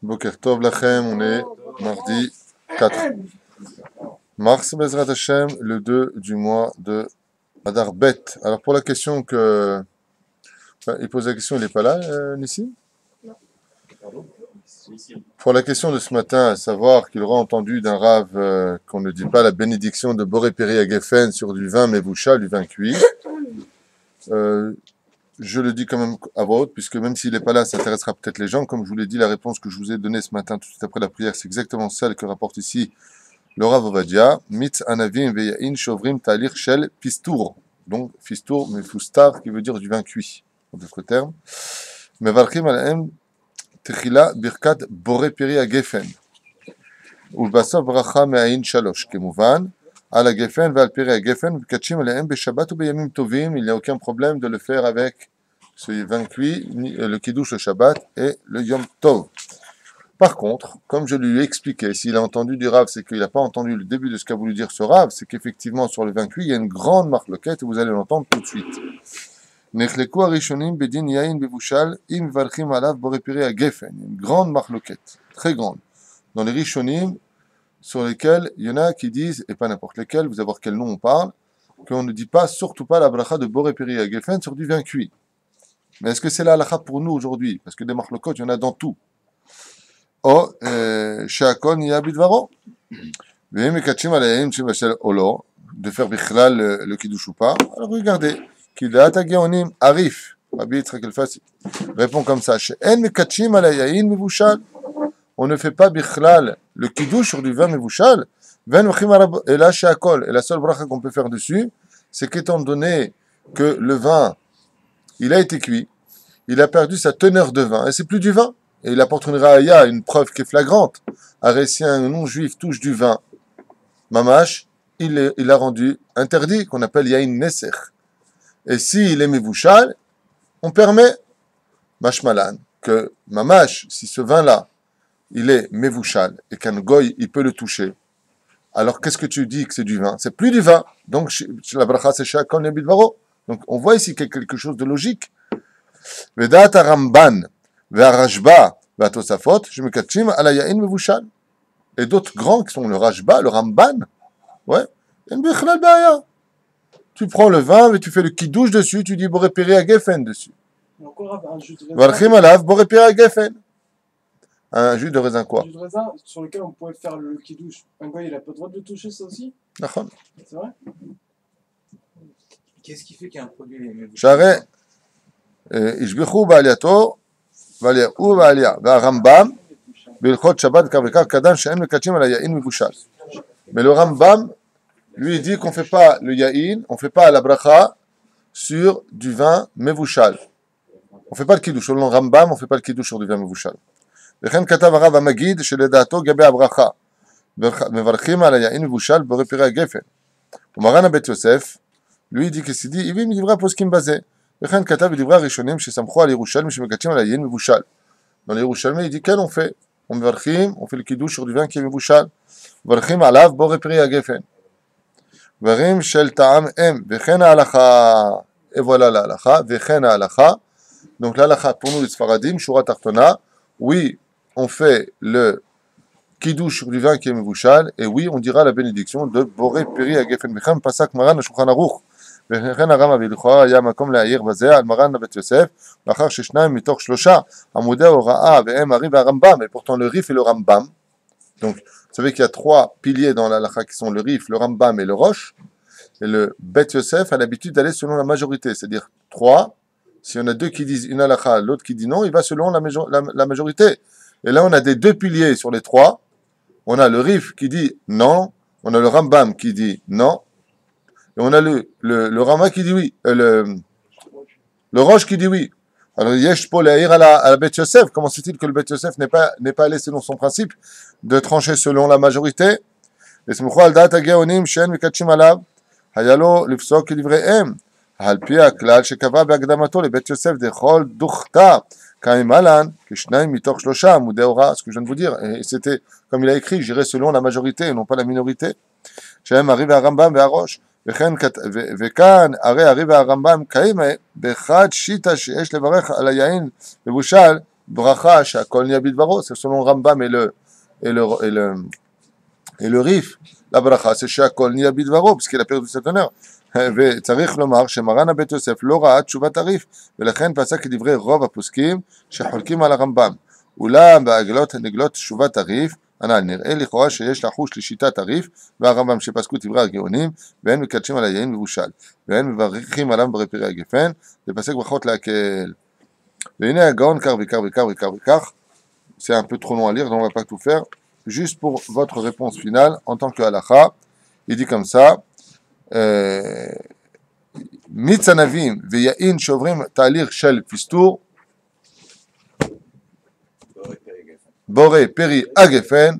Boker Tov Lachem, on est mardi 4 mars, Bezrat Hashem, le 2 du mois de Adar Bet. Alors pour la question que... Enfin, il pose la question, il n'est pas là, Nissim? Pour la question de ce matin, à savoir qu'il aura entendu d'un rave qu'on ne dit pas la bénédiction de Boré Péri à Geffen sur du vin Mevoucha, du vin cuit. Je le dis quand même à voix haute, puisque même s'il n'est pas là, ça intéressera peut-être les gens. Comme je vous l'ai dit, la réponse que je vous ai donnée ce matin, tout de suite après la prière, c'est exactement celle que rapporte ici le Rav Ovadia. Mitz anavim veyain shovrim talir shel pistour. Donc, pistour, mais fustar, qui veut dire du vin cuit, en d'autres termes. Mevarchim alahem techila birkat boré peri à geffen. Ulbasov bracha me'ain shalosh, kemuvan. À la Geffen, va Peri à Geffen, Kachim Alehem Beshabbat ou Beyamim Tovim, il n'y a aucun problème de le faire avec ce vin cuit, le Kiddush le Shabbat et le Yom Tov. Par contre, comme je lui ai expliqué, s'il a entendu du Rav, c'est qu'il n'a pas entendu le début de ce qu'a voulu dire ce Rav, c'est qu'effectivement sur le vin cuit, il y a une grande marloquette et vous allez l'entendre tout de suite. Nechleku Arishonim Bedin Yain Bevushal Im Varchim Alav Boré Peri à Geffen, une grande marloquette, très grande. Dans les Rishonim, sur lesquels il y en a qui disent, et pas n'importe lesquels, vous allez voir quel nom on parle, qu'on ne dit pas, surtout pas la bracha de Boré Peri à Geffen sur du vin cuit. Mais est-ce que c'est la halakha pour nous aujourd'hui? Parce que des marlokot, il y en a dans tout. Oh, Sheakon Yabidvaro. De faire bichlal le kiddush ou pas. Alors regardez, Kidat Ageonim Arif, Rabbi Yitzhak El-Fassi, répond comme ça, She'en mekachim ala yain mevushal. On ne fait pas bichlal le kiddush sur du vin mevouchal, et là chez Akol. Et la seule bracha qu'on peut faire dessus, c'est qu'étant donné que le vin, il a été cuit, il a perdu sa teneur de vin, et c'est plus du vin. Et il apporte une raaya, une preuve qui est flagrante. Si un non-juif touche du vin, mamash, il a rendu interdit, qu'on appelle yain neser. Et s'il est mevouchal, on permet, mashmalan, que mamash, si ce vin-là, il est mevouchal, et qu'un goy, il peut le toucher, alors qu'est-ce que tu dis que c'est du vin? C'est plus du vin. Donc, la bracha, c'est Sheakon Yabidvaro. Donc, on voit ici qu'il y a quelque chose de logique. Vedat Ramban, Ve'arashba, Ve'atosafot, Shemekachim, ala yain mevouchal. Et d'autres grands qui sont le Rashba, le Ramban, ouais, en bichlal baya. Tu prends le vin, et tu fais le kiddush dessus, tu dis Boré Peri à Geffen dessus. Varchim alav, Boré Peri à Geffen. Un jus de raisin quoi? Un jus de raisin sur lequel on pourrait faire le kiddush. Un gars, il n'a pas le droit de le toucher, ça aussi? D'accord. C'est vrai? Qu'est-ce qui fait qu'il y a un produit Share Ishbichu Ba'aliato, Valiahu Ba'alia, Rambam, Bilchot Shabbat Kavekar Kadan, She'en Mekachim ala Yain Mevushal. Mais le Rambam, lui, il dit qu'on ne fait pas le Yain, on ne fait pas la bracha sur du vin Mevushal. On ne fait pas le kiddush. Selon le Rambam, on ne fait pas le kiddush sur du vin Mevushal. וכן כתב הרב המגיד שלדעתו גבי הברכה מברכים על היין מבושל בורא פרי הגפן ומרן הבית יוסף lui dit que c'est dit הביא מדברי הפוסקים בזה וכן כתב בדברי הראשונים שסמכו על ירושלמי שמקדשים על היין מבושל dans les ירושלמי il dit כן on fait on מברכים on fait le קידוש sur du vin qui est מבושל מברכים עליו בורא פרי הגפן דברים של טעם הם וכן ההלכה et voilà להלכה וכן ההלכה donc l'halakha pour nous les sfaradim shura tartona oui on fait le kiddush sur du vin qui est mevouchal, et oui, on dira la bénédiction de Boré Peri à Geffen Mecham, Pasak Maran, Shulchan Aruch. וכן הרב אבילכו היה מקום להעיר בזה על מרן בית יוסף, לאחר ששניים מתוך שלושה עמודי ההוראה והם הרי והרמב"ם, et pourtant le Rif et le Rambam. Donc, vous savez qu'il y a trois piliers dans la halakha qui sont le Rif, le Rambam et le Rosh, et le Beit Yosef a l'habitude d'aller selon la majorité, c'est-à-dire trois. Si on a deux qui disent une halakha, l'autre qui dit non, il va selon la majorité. Et là, on a des deux piliers sur les trois. On a le Rif qui dit non, on a le Rambam qui dit non, et on a le Rama qui dit oui, le Roche qui dit oui. Alors, Yesh Paul à la Beit Yosef, comment se fait-il que le Beit Yosef n'est pas allé selon son principe de trancher selon la majorité? Et c'est pourquoi al-dat ha-geonim she'en mekachim alav hayalo lifsok livrehem על פי הכלל שקבע בהקדמתו לבית יוסף דכל דוכתא קיים אהלן כשניים מתוך שלושה עמודי הוראה, ce que je viens de vous dire, et c'était comme il a écrit, j'irai selon la majorité et non pas la minorité, שהם הרי והרמב"ם והראש, וכאן הרי הרי והרמב"ם קיים באחד שיטה שיש לברך על היין מבושל Bracha, Shakol Nia Bidvaro, c'est selon Rambam et le Rif. La bracha, c'est Shakol Nia Bidvaro, parce qu'il a perdu cet honneur. וצריך לומר שמרן הבית יוסף לא ראה תשובת הריף, ולכן פסק כדברי רוב הפוסקים שחולקים על הרמב"ם. אולם בעגלות הנגלות תשובת הריף, הנ"ל נראה לכאורה שיש לחוש לשיטת הריף והרמב"ם שפסקו דברי הגאונים, ואין מקדשים על היין מבושל, ואין מברכים עליו בפרי הגפן, ופסק ברכות להקל. והנה הגאון כך וכך וכך וכך וכך, c'est un peu trop long à lire, donc on ne va pas tout faire. Juste pour votre réponse finale, en tant que halakha, il dit comme ça, מיץ ענבים ויין שעוברים תהליך של פסטור, בורא פרי הגפן,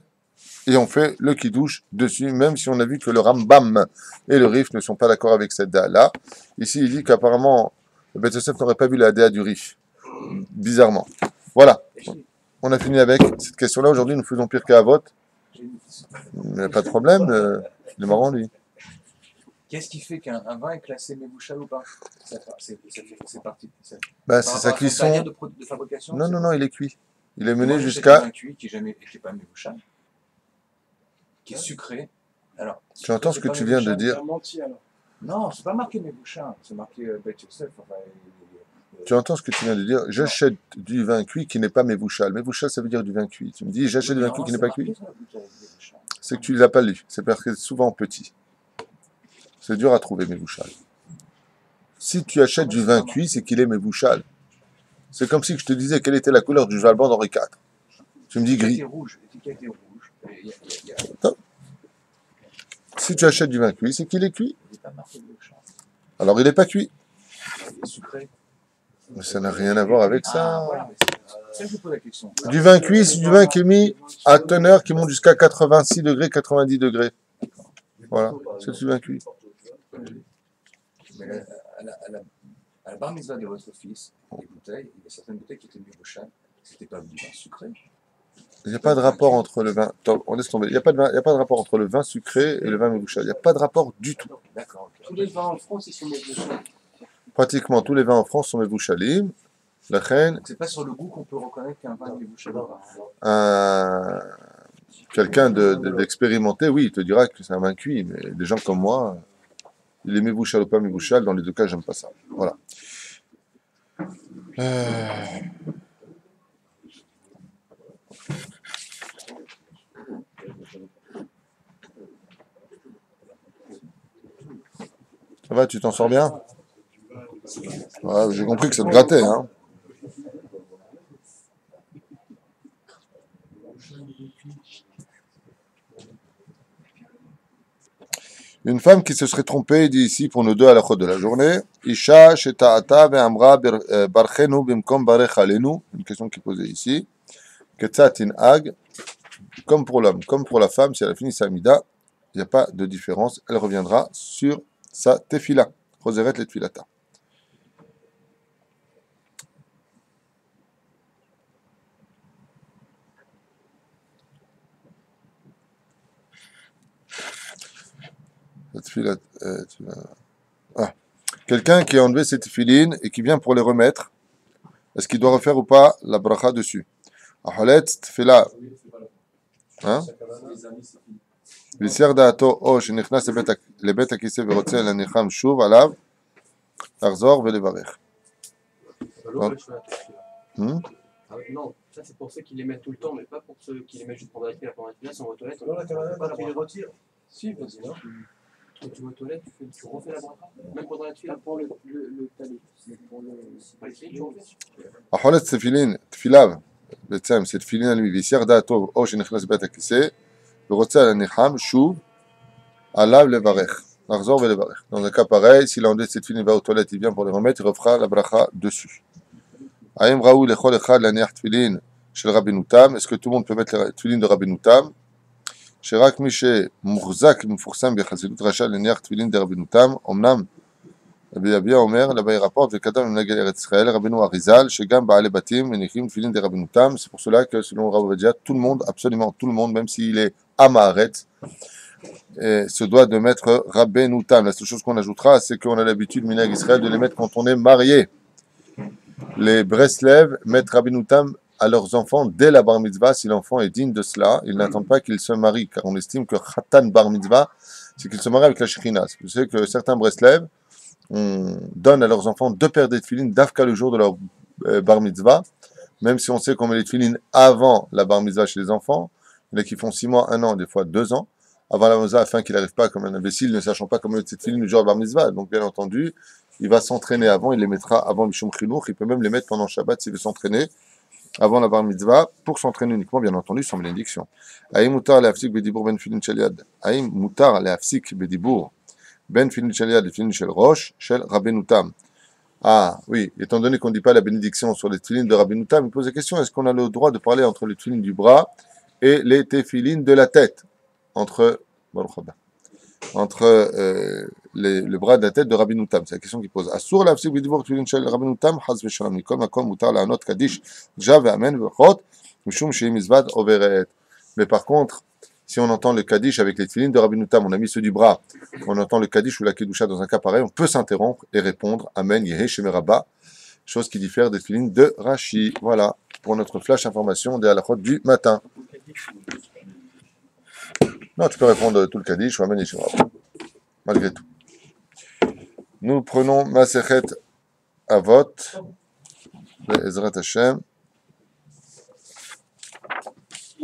et on fait le kiddush dessus, même si on a vu que le Rambam et le Rif ne sont pas d'accord avec cette date-là. Ici, il dit qu'apparemment, le Beth Yosef n'aurait pas vu la date du Rif. Bizarrement. Voilà. On a fini avec cette question-là. Aujourd'hui, nous faisons pire qu'à vote. Pas de problème. Il est marrant, lui. Qu'est-ce qui fait qu'un vin est classé Mébouchal ou pas? C'est parti. Bah, c'est sa cuisson. De fabrication. Non, non, non, il est cuit. Il est mené Moi, jusqu'à. Un vin cuit qui n'est pas Mébouchal, qui est sucré. Alors, Tu entends ce que tu viens de dire? Non, c'est pas marqué Mébouchal, c'est marqué Beth Yosef. Tu entends ce que tu viens de dire? J'achète du vin cuit qui n'est pas Mébouchal. Mébouchal, ça veut dire du vin cuit. Tu me dis, j'achète du vin cuit qui n'est pas cuit? C'est que tu ne l'as pas lu. C'est parce que c'est souvent petit. C'est dur à trouver, Mébouchal. Si tu achètes du vin cuit, c'est qu'il est Mébouchal. C'est comme si je te disais quelle était la couleur du Jalban d'Henri IV. Tu me dis gris. L'étiquette est rouge. Si tu achètes du vin cuit, c'est qu'il est cuit. Il n'est pas marqué Mébouchal. Alors il n'est pas cuit. Il est sucré. Mais ça n'a rien à voir avec ça. Voilà, c'est ça que je pose la question. Du vin cuit, c'est du vin qui est mis à teneur qui monte jusqu'à 86 degrés, 90 degrés. Voilà, c'est du vin cuit. Mais à la bar mitzvah de votre fils, les bouteilles, il y a certaines bouteilles qui étaient Mébouchal. C'était pas du vin sucré. Il n'y a pas de rapport entre le vin. On laisse tomber. Il n'y a pas de rapport entre le vin sucré et le vin Mébouchal. Il n'y a pas de rapport du tout. D'accord. Tous les vins en France, ils sont Mébouchal. Pratiquement tous les vins en France sont Mébouchalim. La reine. C'est pas sur le goût qu'on peut reconnaître qu'un vin est Mébouchal. Quelqu'un d'expérimenté, oui, il te dira que c'est un vin cuit, mais des gens comme moi, il est Mébouchal ou pas Mébouchal, dans les deux cas, j'aime pas ça. Voilà. Ça va, tu t'en sors bien? Ouais, j'ai compris que ça te grattait, hein. Une femme qui se serait trompée, dit ici pour nous deux à la chôte de la journée, Isha sheta'ata ve'amra barchenu bimkom barech alenu, une question qui est posée ici, ketzatin ag, comme pour l'homme, comme pour la femme, si elle a fini sa mida, il n'y a pas de différence, elle reviendra sur sa tefila, choseret le tefilata. Quelqu'un qui a enlevé ses tefilines et qui vient pour les remettre, est-ce qu'il doit refaire ou pas la bracha dessus? Aholet tefila. Hein? ויסיר דעתו או שנכנס לבית הכיסא ורוצה להניחם שוב עליו, לחזור ולברך. Non, ça c'est pour ceux qui les mettent tout le temps, mais pas pour ceux qui les mettent juste pendant la fila. Pendant la fila, si on va aux toilettes, on ne pas la bracha. retires. Si, vas-y, non. Quand tu vas aux toilettes, tu refais la bracha. Même pendant la fila. Pour le talit. Pour le. Pas les filles, tu refais. aholet תפיליו, בעצם c'est תפילין על מי, ויסיר דעתו או שנכנס לבית הכיסא ורוצה להניחם שוב עליו לברך, לחזור ולברך. Dans un cas pareil, s'il a enlevé ses tefilines, il va aux toilettes, il vient pour les remettre, il refera la bracha dessus. האם ראוי לכל אחד להניח תפילין של רבנו תם? Est-ce que tout le monde peut mettre les tefilines de רבנו תם? שרק מי שמוחזק ומפורסם בחסידות רש"י להניח תפילין דרבנו תם, אמנם רבי אביה אומר, לבאי רפורט וקדם למנהג ארץ ישראל, רבנו אריזל, שגם בעלי בתים מניחים תפילין דרבנו תם. C'est pour cela que selon Rav Ovadia, tout le monde, absolument tout le monde, même s'il est amaretz, se doit de mettre Rabbeinu Tam. La seule chose qu'on ajoutera, c'est qu'on a l'habitude, minhag Israël, de les mettre quand on est marié. Les Breslev mettent Rabbeinu Tam à leurs enfants dès la bar mitzvah si l'enfant est digne de cela. Ils n'attendent pas qu'il se marie, car on estime que Khatan bar mitzvah, c'est qu'il se marie avec la Shekhinah. Vous savez que certains Breslev, on donne à leurs enfants 2 paires de tefilines d'Afka le jour de leur bar mitzvah, même si on sait qu'on met les tefilines avant la bar mitzvah chez les enfants. Il y en a qui font 6 mois, 1 an, des fois 2 ans, avant la mitzvah, afin qu'il n'arrive pas comme un imbécile, ne sachant pas comment mettre cette tefilines le jour de bar mitzvah. Donc, bien entendu, il va s'entraîner avant, il les mettra avant Mishum Chinuch, il peut même les mettre pendant Shabbat s'il veut s'entraîner, avant la bar mitzvah, pour s'entraîner uniquement, bien entendu, sans bénédiction. Aïm mutar le'afsik bedibour ben filin shel yad. Aïm mutar le'afsik bedibour ben filin shel yad, filin shel rosh, shel Rabbeinu Tam. Ah, oui, étant donné qu'on ne dit pas la bénédiction sur les tefilines de Rabbeinu Tam, il pose la question, est-ce qu'on a le droit de parler entre les tefilines du bras et les tefilines de la tête, entre le bras de la tête de Rabbeinu Tam? C'est la question qu'il pose. Asur la'afsik bedibour tefilin shel Rabbeinu Tam, chas v'shalom, mikol makom mutar la'anot kadish, ja ve'amen ve'chot, mishum shehi mizvad overet. Mais par contre, si on entend le Kaddish avec les tefilines de Rabbeinu Tam, on a mis ceux du bras, on entend le Kaddish ou la Kedusha dans un cas pareil, on peut s'interrompre et répondre Amen, Yehe Shemerabba, chose qui diffère des tefilines de Rashi. Voilà, pour notre flash information des halachot du matin. Non, tu peux répondre tout le Kaddish ou Amen, Yehe Shemerabba, malgré tout. Nous prenons Masechet Avot, de Ezrat Hashem.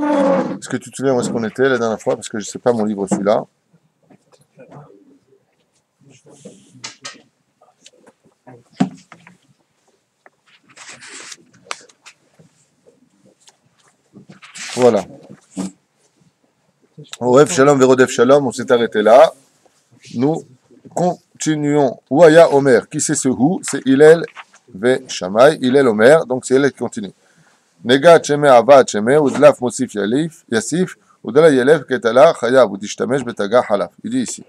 Est-ce que tu te souviens où est-ce qu'on était la dernière fois? Parce que je ne sais pas mon livre celui-là. Voilà. Oref Shalom Verodef Shalom, on s'est arrêté là. Nous continuons. Ouaya Omer, qui c'est ce Hu? C'est Hillel Ve Shammai, Hillel Omer, donc c'est Hillel qui continue. Negat Sheme Avad Sheme, Udlaf Mosif Yassif, Udala Yelef Ketala Chayav, Udishtamesh Betaga Halaf. Il dit ici.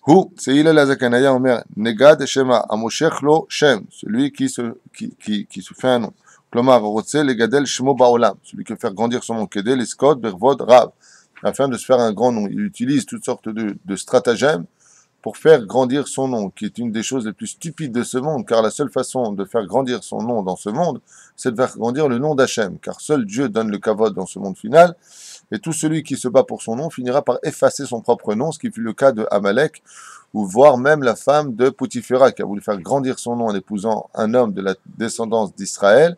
Hu, c'est Hillel Azakanaya Omer, Negad Shema, Amoshech Lo Shem, celui qui se fait un nom. Klomar Rotse, Legadel Shemo Baolam, celui qui veut faire grandir son nom, Kedel, Iskot, Bervod, Rav, afin de se faire un grand nom. Il utilise toutes sortes de stratagèmes pour faire grandir son nom, qui est une des choses les plus stupides de ce monde, car la seule façon de faire grandir son nom dans ce monde, c'est de faire grandir le nom d'Hachem, car seul Dieu donne le kavod dans ce monde final, et tout celui qui se bat pour son nom finira par effacer son propre nom, ce qui fut le cas de Amalek, ou voire même la femme de Poutifera, qui a voulu faire grandir son nom en épousant un homme de la descendance d'Israël,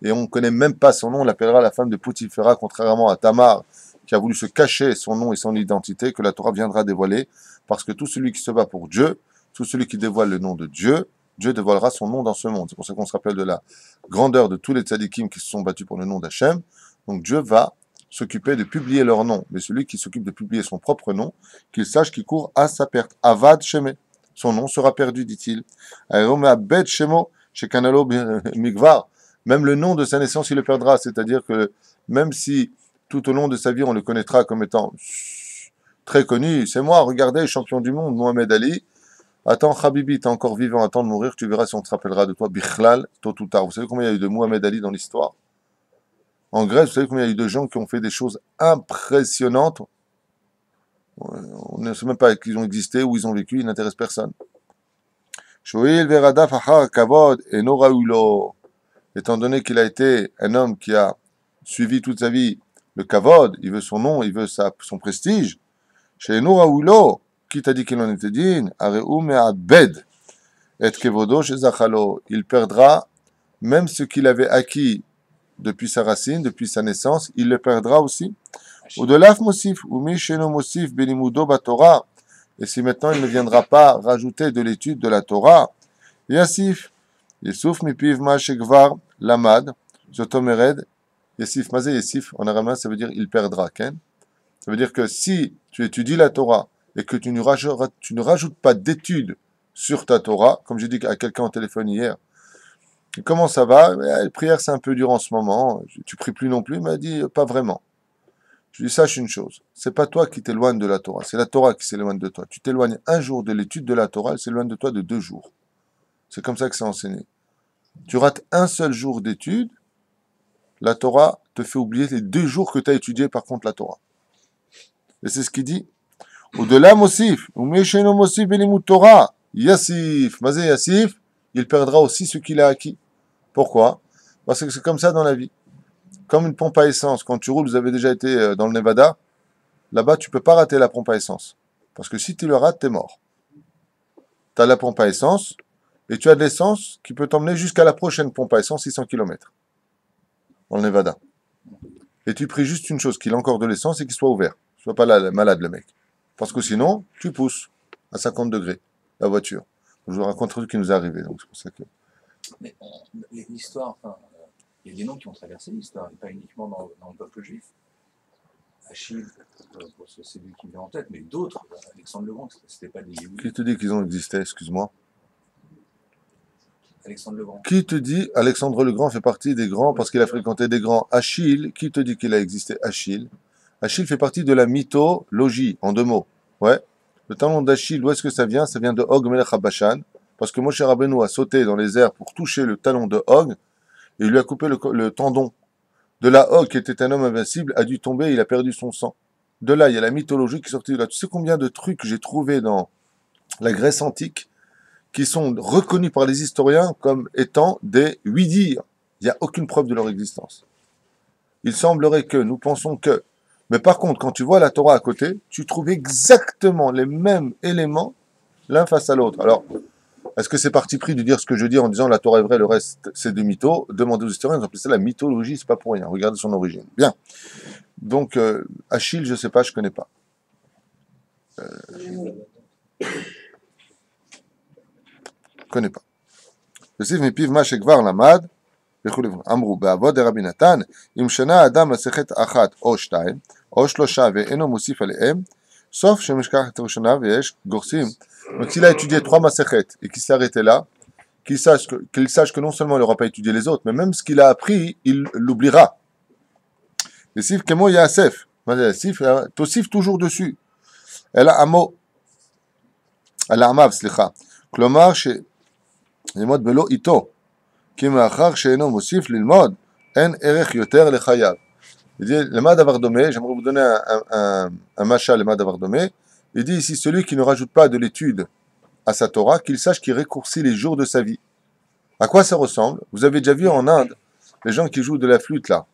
et on ne connaît même pas son nom, on l'appellera la femme de Poutifera, contrairement à Tamar, qui a voulu se cacher son nom et son identité, que la Torah viendra dévoiler, parce que tout celui qui se bat pour Dieu, tout celui qui dévoile le nom de Dieu, Dieu dévoilera son nom dans ce monde. C'est pour ça qu'on se rappelle de la grandeur de tous les tzadikim qui se sont battus pour le nom d'Hachem. Donc Dieu va s'occuper de publier leur nom. Mais celui qui s'occupe de publier son propre nom, qu'il sache qu'il court à sa perte. Avad Sheme. Son nom sera perdu, dit-il. Aeromabed Shemo, Shekanalo Migvar. Même le nom de sa naissance, il le perdra. C'est-à-dire que même si tout au long de sa vie, on le connaîtra comme étant très connu, c'est moi, regardez, champion du monde, Mohamed Ali. Attends, Habibi, t'es encore vivant, attends de mourir, tu verras si on te rappellera de toi, Bichlal, tôt ou tard. Vous savez combien il y a eu de Mohamed Ali dans l'histoire? En Grèce, vous savez combien il y a eu de gens qui ont fait des choses impressionnantes? On ne sait même pas qu'ils ont existé, où ils ont vécu, ils n'intéressent personne. Shoil veradaf achar kavod eno raulo. Étant donné qu'il a été un homme qui a suivi toute sa vie le kavod, il veut son nom, il veut son prestige. Chez eno raulo, qui t'a dit qu'il en était digne? Areu me'abed et kevodo chez Zachalo. Il perdra même ce qu'il avait acquis depuis sa racine, depuis sa naissance, il le perdra aussi. Au-delà mosif, ou mi sheno mosif belimudo batora. Et si maintenant il ne viendra pas rajouter de l'étude de la Torah, Yassif, Yesuf mipiv ma shekvar lamad, zotomered, Yassif mazé Yassif, en araméen ça veut dire il perdra, ken. Ça veut dire que si tu étudies la Torah et que tu ne rajoutes pas d'études sur ta Torah, comme j'ai dit à quelqu'un au téléphone hier, comment ça va? La prière c'est un peu dur en ce moment, tu pries plus non plus, il m'a dit pas vraiment. Je lui dis, sache une chose, c'est pas toi qui t'éloignes de la Torah, c'est la Torah qui s'éloigne de toi. Tu t'éloignes un jour de l'étude de la Torah, elle s'éloigne de toi de 2 jours. C'est comme ça que c'est enseigné. Tu rates un seul jour d'étude, la Torah te fait oublier les 2 jours que tu as étudié par contre la Torah. Et c'est ce qu'il dit. Au-delà Mosif, ou Mesheno Mosif Belimut Torah, Yassif, Mazé Yassif, il perdra aussi ce qu'il a acquis. Pourquoi? Parce que c'est comme ça dans la vie. comme une pompe à essence. Quand tu roules, vous avez déjà été dans le Nevada, là-bas, tu peux pas rater la pompe à essence. Parce que si tu le rates, t'es mort. Tu as la pompe à essence, et tu as de l'essence qui peut t'emmener jusqu'à la prochaine pompe à essence, 600 km, dans le Nevada. Et tu pries juste une chose, qu'il ait encore de l'essence et qu'il soit ouvert. Sois pas là, malade, le mec. Parce que sinon, tu pousses à 50 degrés la voiture. Je vous raconte un truc qui nous est arrivé, donc c'est pour ça que... Mais l'histoire, enfin, il y a des noms qui ont traversé l'histoire, et pas uniquement dans le peuple juif. Achille, c'est lui qui me vient en tête, mais d'autres, Alexandre le Grand, c'était pas des Yéhudis. Qui te dit qu'ils ont existé, excuse-moi? Alexandre le Grand. Qui te dit Alexandre le Grand fait partie des grands parce qu'il a fréquenté des grands? Achille, qui te dit qu'il a existé? Achille. Achille fait partie de la mythologie, en 2 mots. Ouais. Le talon d'Achille, d'où est-ce que ça vient? Ça vient de Og Melech HaBashan, parce que Moshe Rabbeinu a sauté dans les airs pour toucher le talon de Og, et il lui a coupé le tendon de la Og, qui était un homme invincible, a dû tomber, il a perdu son sang. De là, il y a la mythologie qui est sortie de là. Tu sais combien de trucs j'ai trouvé dans la Grèce antique qui sont reconnus par les historiens comme étant des oui-dire. Il n'y a aucune preuve de leur existence. Il semblerait que, nous pensons que, mais par contre, quand tu vois la Torah à côté, tu trouves exactement les mêmes éléments l'un face à l'autre. Alors, est-ce que c'est parti pris de dire ce que je dis en disant la Torah est vraie, le reste c'est des mythos? Demandez aux historiens, ils ont appelé ça la mythologie, c'est pas pour rien. Regardez son origine. Bien. Donc, Achille, je sais pas, je connais pas. connais pas. יוסיף מפיו מה שכבר למד, וכו'. אמרו, בעבוד דרבי נתן, אם שנה אדם מסכת אחת או 2, או 3, ואינו מוסיף עליהם, sauf שמשכח את הראשונה ויש גורסים. Donc s'il a étudié 3 masechet et qu'il s'est arrêté là, qu'il sache que non seulement il n'aura pas étudié les autres, mais même ce qu'il a appris, il l'oubliera. יוסיף כמו יאסף. מה זה יוסיף? תוסיף toujours dessus. אלא עמו. אלא עמיו, סליחה. כלומר ש... ללמוד בלא איתו, כי מאחר שאינו מוסיף ללמוד, אין ערך יותר לחייו. Il dit, למד דבר דומה, j'aimerais vous donner un machal, למד דבר דומה, il dit ici, celui qui ne rajoute pas de l'étude à sa Torah, qu'il sache qu'il raccourcit les jours de sa vie. À quoi ça ressemble? Vous avez déjà vu en Inde, les gens qui jouent de la flûte là,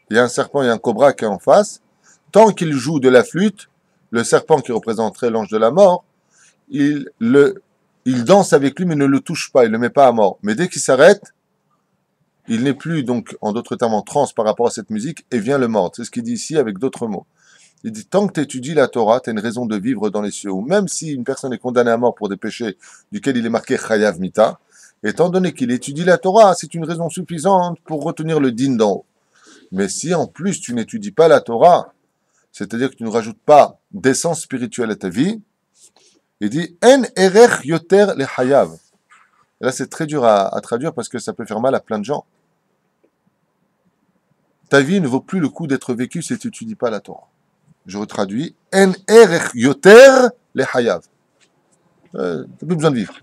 il y a un serpent, il y a un cobra qui est en face, tant qu'il joue de la flûte, le serpent qui représenterait l'ange de la mort, il danse avec lui mais ne le touche pas, il ne le met pas à mort. Mais dès qu'il s'arrête, il n'est plus donc, en d'autres termes, en transe par rapport à cette musique et vient le mordre. C'est ce qu'il dit ici avec d'autres mots. Il dit, tant que tu étudies la Torah, tu as une raison de vivre dans les cieux. Ou même si une personne est condamnée à mort pour des péchés duquel il est marqué Chayav Mita, étant donné qu'il étudie la Torah, c'est une raison suffisante pour retenir le din d'en haut. Mais si en plus tu n'étudies pas la Torah, c'est-à-dire que tu ne rajoutes pas d'essence spirituelle à ta vie, il dit En erech yoter le hayav. Là, c'est très dur à traduire parce que ça peut faire mal à plein de gens. Ta vie ne vaut plus le coup d'être vécue si tu n'étudies pas la Torah. Je retraduis En erech yoter le hayav. Tu n'as plus besoin de vivre.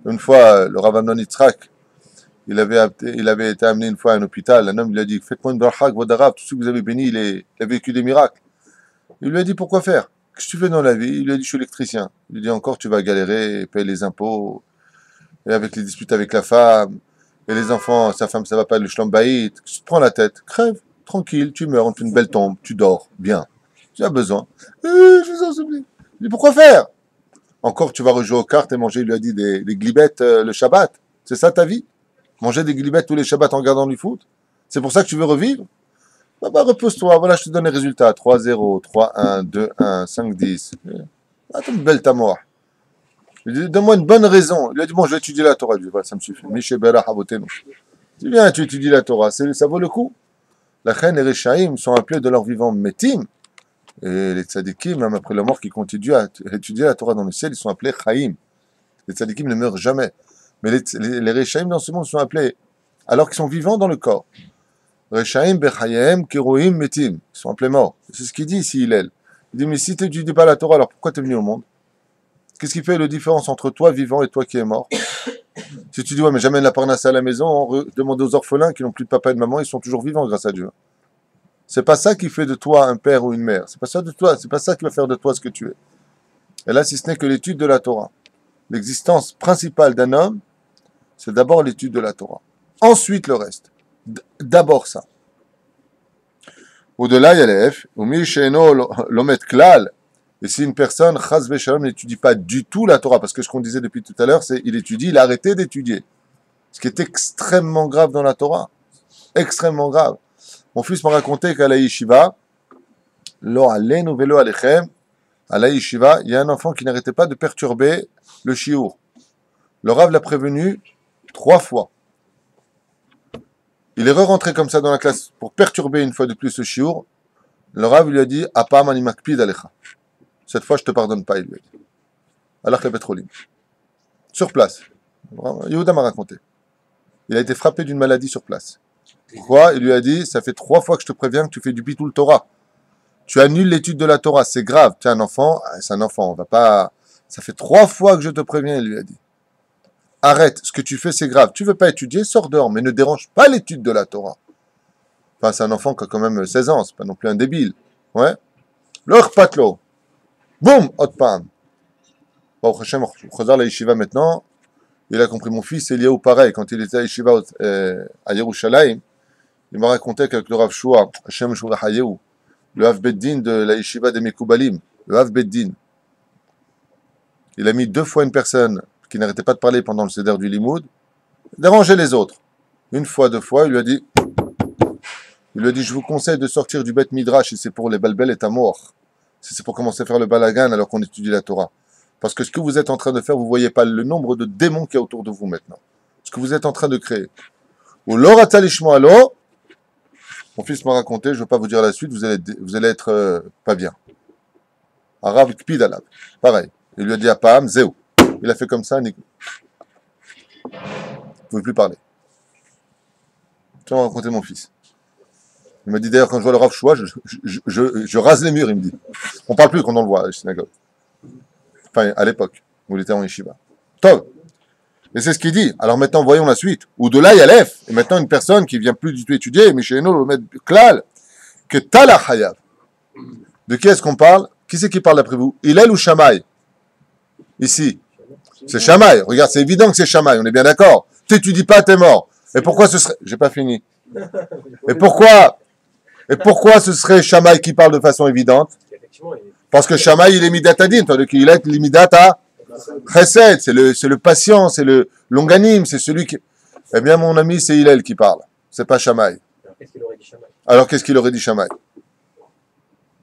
Une fois, le Rav Amnon Yitzhak, il avait été amené une fois à un hôpital. Un homme lui a dit faites-moi une bracha, Vodarav, tout ce que vous avez béni, il a vécu des miracles. Il lui a dit pourquoi faire? Qu'est-ce que tu fais dans la vie? Il lui a dit je suis électricien. Il lui a dit encore tu vas galérer, payer les impôts, et avec les disputes avec la femme, et les enfants, sa femme ça va pas, le shlombaït. Tu te prends la tête, crève, tranquille, tu meurs, on te fait une belle tombe, tu dors, bien. Tu as besoin. Je vous en supplie. Il dit pourquoi faire? Encore tu vas rejouer aux cartes et manger, il lui a dit des glibettes le Shabbat. C'est ça ta vie? Manger des glibettes tous les Shabbats en regardant du foot? C'est pour ça que tu veux revivre? Bah, repose-toi, voilà, je te donne les résultats. 3-0, 3-1, 2-1, 5-10. Attends, une belle tamoa. Il dit, donne-moi une bonne raison. Il a dit, bon, je vais étudier la Torah. Je dis, voilà, ça me suffit. Mishebera Habotenu. Tu viens, tu étudies la Torah. Ça vaut le coup. La reine et les Rechaïm sont appelés de leur vivant Metim. Et les tzadikim, même après la mort, qui continuent à étudier la Torah dans le ciel, ils sont appelés Chaïm. Les tzadikim ne meurent jamais. Mais les Rechaïm dans ce monde sont appelés, alors qu'ils sont vivants dans le corps. Rechaïm bechayem keroim metim. Ils sont appelés morts. C'est ce qu'il dit ici, Hillel. Il dit, mais si tu n'étudies pas la Torah, alors pourquoi tu es venu au monde? Qu'est-ce qui fait la différence entre toi vivant et toi qui es mort? Si tu dis, ouais, mais j'amène la parnasse à la maison, demande aux orphelins qui n'ont plus de papa et de maman, ils sont toujours vivants grâce à Dieu. C'est pas ça qui fait de toi un père ou une mère. C'est pas ça de toi, c'est pas ça qui va faire de toi ce que tu es. Et là, si ce n'est que l'étude de la Torah. L'existence principale d'un homme, c'est d'abord l'étude de la Torah. Ensuite, le reste. D'abord ça. Au-delà, il y a les F. Umi she'eno lomet klal. Et si une personne, chas v'shalom, n'étudie pas du tout la Torah, parce que ce qu'on disait depuis tout à l'heure, c'est il étudie, il a arrêté d'étudier. Ce qui est extrêmement grave dans la Torah. Extrêmement grave. Mon fils m'a raconté qu'à la yeshiva, lo alenu velo alechem, à la yeshiva, il y a un enfant qui n'arrêtait pas de perturber le shiur. Le Rav l'a prévenu 3 fois. Il est re-rentré comme ça dans la classe pour perturber une fois de plus le shiur. Le Rav lui a dit Apam ani makpid alecha. Cette fois, je ne te pardonne pas, il lui a dit. Alors que le pétroline. Sur place. Yehuda m'a raconté. Il a été frappé d'une maladie sur place. Pourquoi? Il lui a dit ça fait 3 fois que je te préviens que tu fais du bitul Torah. Tu annules l'étude de la Torah, c'est grave. Tu es un enfant, c'est un enfant, on va pas. Ça fait 3 fois que je te préviens, il lui a dit. Arrête, ce que tu fais, c'est grave. Tu veux pas étudier, sors dehors, mais ne dérange pas l'étude de la Torah. Enfin, c'est un enfant qui a quand même 16 ans, c'est pas non plus un débile. Ouais. Leur patlo. Boum, hot pan. Bon, Hashem, Chazar la yeshiva maintenant, il a compris. Mon fils Eliaou, pareil, quand il était à yeshiva à Yerushalayim, il m'a raconté qu'avec le Rav Shua, Hashem Shura Hayeu, le Hav Beddin de la yeshiva des Mekoubalim, le Hav Beddin, il a mis 2 fois une personne qui n'arrêtait pas de parler pendant le Seder du Limoud, déranger les autres. 1 fois, 2 fois, il lui a dit, je vous conseille de sortir du Beth Midrash si c'est pour les balbel et ta mort. Si c'est pour commencer à faire le balagan alors qu'on étudie la Torah. Parce que ce que vous êtes en train de faire, vous ne voyez pas le nombre de démons qu'il y a autour de vous maintenant. Ce que vous êtes en train de créer. Ou l'oratalishmo alo, mon fils m'a raconté, je ne veux pas vous dire la suite, vous allez être pas bien. Arabe kpid alab. Pareil. Il lui a dit à Pam, zéou. Il a fait comme ça, Nico. Vous ne pouvez plus parler. Tu vas raconter mon fils. Il m'a dit d'ailleurs, quand je vois le Rav Shua, je rase les murs, il me dit. On ne parle plus quand on le voit à la synagogue. Enfin, à l'époque, où il était en yeshiva. Tov. Et c'est ce qu'il dit. Alors maintenant, voyons la suite. Ou de là, il y a l'Ef. Et maintenant, une personne qui vient plus du tout étudier, mais chez nous, le maître klal, que Tala Hayav. De qui est-ce qu'on parle? Qui c'est qui parle d'après vous? Hillel ou Shammai? Ici. C'est Shammai. Regarde, c'est évident que c'est Shammai. On est bien d'accord. T'étudies pas, t'es mort. Et pourquoi ce serait... J'ai pas fini. Et pourquoi ce serait Shammai qui parle de façon évidente? Parce que Shammai, il est midatadin, tandis qu'il est l'imidata chesed. C'est le patient, c'est le longanime, c'est celui qui... Eh bien, mon ami, c'est Hillel qui parle. C'est pas Shammai. Alors, qu'est-ce qu'il aurait dit Shammai?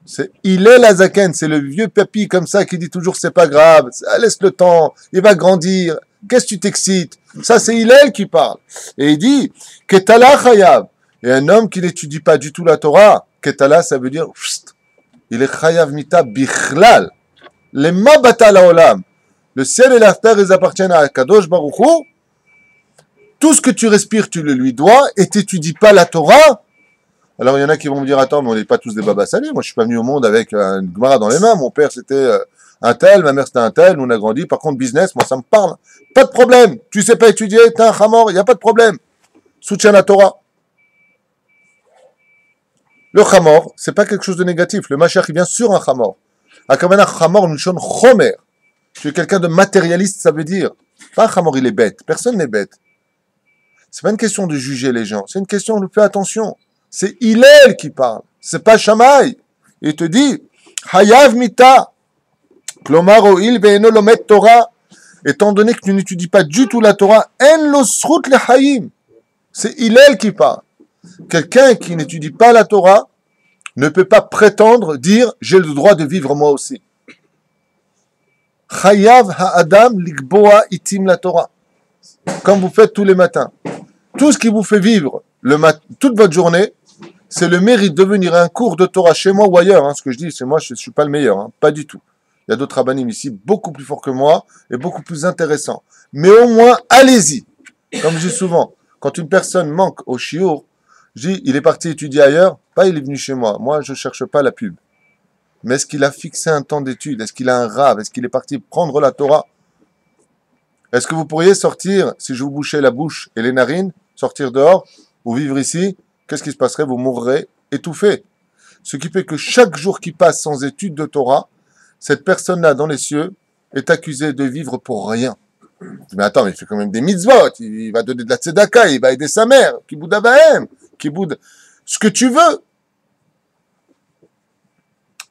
C'est Hillel Azaken, c'est le vieux papy comme ça qui dit toujours c'est pas grave, laisse le temps, il va grandir, qu'est-ce que tu t'excites? Ça, c'est Hillel qui parle. Et il dit, Ketala Chayav. Et un homme qui n'étudie pas du tout la Torah, Ketala, ça veut dire, il est Chayav Mita Bichlal. Les Mabata Laolam. Le ciel et la terre, ils appartiennent à Kadosh Baruch Hu. Tout ce que tu respires, tu le lui dois, et t'étudies pas la Torah. Alors il y en a qui vont me dire, attends, mais on n'est pas tous des babas salés. Moi, je suis pas venu au monde avec une Gemara dans les mains. Mon père, c'était un tel, ma mère, c'était un tel. Nous, on a grandi. Par contre, business, moi, ça me parle. Pas de problème. Tu sais pas étudier, t'es un chamor, il n'y a pas de problème. Soutiens la Torah. Le chamor, c'est pas quelque chose de négatif. Le Mashiach, il vient sur un chamor. Akamana chamor, une chon chomer. Tu es quelqu'un de matérialiste, ça veut dire. Pas un chamor, il est bête. Personne n'est bête. C'est pas une question de juger les gens. C'est une question de faire attention. C'est Hillel qui parle, c'est pas Shammai. Il te dit, Hayav mita, klomar o'il ve'eno lomet Torah, étant donné que tu n'étudies pas du tout la Torah, en lo srut le hayim. C'est Hillel qui parle. Quelqu'un qui n'étudie pas la Torah ne peut pas prétendre dire, j'ai le droit de vivre moi aussi. Hayav ha'adam likboa itim la Torah. Comme vous faites tous les matins. Tout ce qui vous fait vivre toute votre journée, c'est le mérite de venir à un cours de Torah chez moi ou ailleurs. Ce que je dis, c'est moi, je ne suis pas le meilleur. Pas du tout. Il y a d'autres rabbinim ici, beaucoup plus forts que moi et beaucoup plus intéressants. Mais au moins, allez-y. Comme je dis souvent, quand une personne manque au shiur, je dis, il est parti étudier ailleurs, pas il est venu chez moi. Moi, je ne cherche pas la pub. Mais est-ce qu'il a fixé un temps d'étude? Est-ce qu'il a un rave? Est-ce qu'il est parti prendre la Torah? Est-ce que vous pourriez sortir, si je vous bouchais la bouche et les narines, sortir dehors ou vivre ici? Qu'est-ce qui se passerait? Vous mourrez étouffé. Ce qui fait que chaque jour qui passe sans étude de Torah, cette personne-là dans les cieux est accusée de vivre pour rien. Mais attends, mais il fait quand même des mitzvot, il va donner de la tzedaka, il va aider sa mère, kiboud abahem, kiboud, ce que tu veux.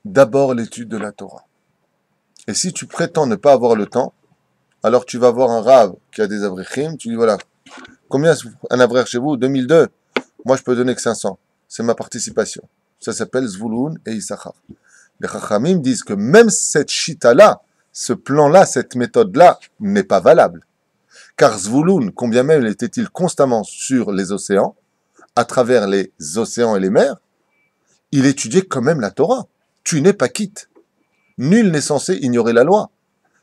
D'abord l'étude de la Torah. Et si tu prétends ne pas avoir le temps, alors tu vas voir un rave qui a des avrichim, tu dis voilà, combien un avrech chez vous? 2002. Moi je peux donner que 500. C'est ma participation. Ça s'appelle Zvouloun et Issachar. Les Chachamim disent que même cette chita-là, ce plan-là, cette méthode-là, n'est pas valable. Car Zvouloun, combien même était-il constamment sur les océans, à travers les océans et les mers, il étudiait quand même la Torah. Tu n'es pas quitte. Nul n'est censé ignorer la loi.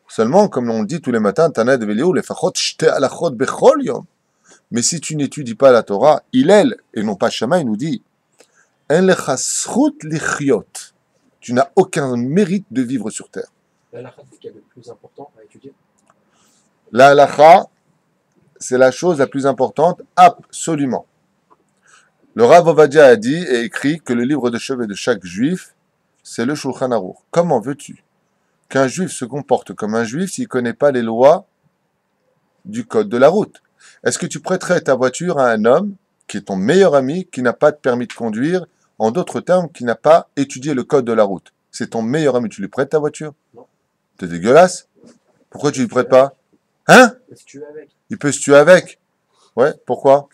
Seulement, comme on le dit tous les matins, Tana de Veliou, les fachot shte alachot bechol yom. Mais si tu n'étudies pas la Torah, Hillel, et non pas Shammai, nous dit En lecha zchut lichyot. Tu n'as aucun mérite de vivre sur terre. La halakha, c'est ce qu'il y a de plus important à étudier. La halakha, c'est la chose la plus importante, absolument. Le Rav Ovadia a dit et écrit que le livre de chevet de chaque juif, c'est le Shulchan Aruch. Comment veux-tu qu'un juif se comporte comme un juif s'il ne connaît pas les lois du code de la route? Est-ce que tu prêterais ta voiture à un homme qui est ton meilleur ami, qui n'a pas de permis de conduire, en d'autres termes, qui n'a pas étudié le code de la route? C'est ton meilleur ami, tu lui prêtes ta voiture? Non. T'es dégueulasse. Pourquoi tu lui prêtes pas? Hein? Il peut se tuer avec. Il peut se tuer avec. Ouais, pourquoi?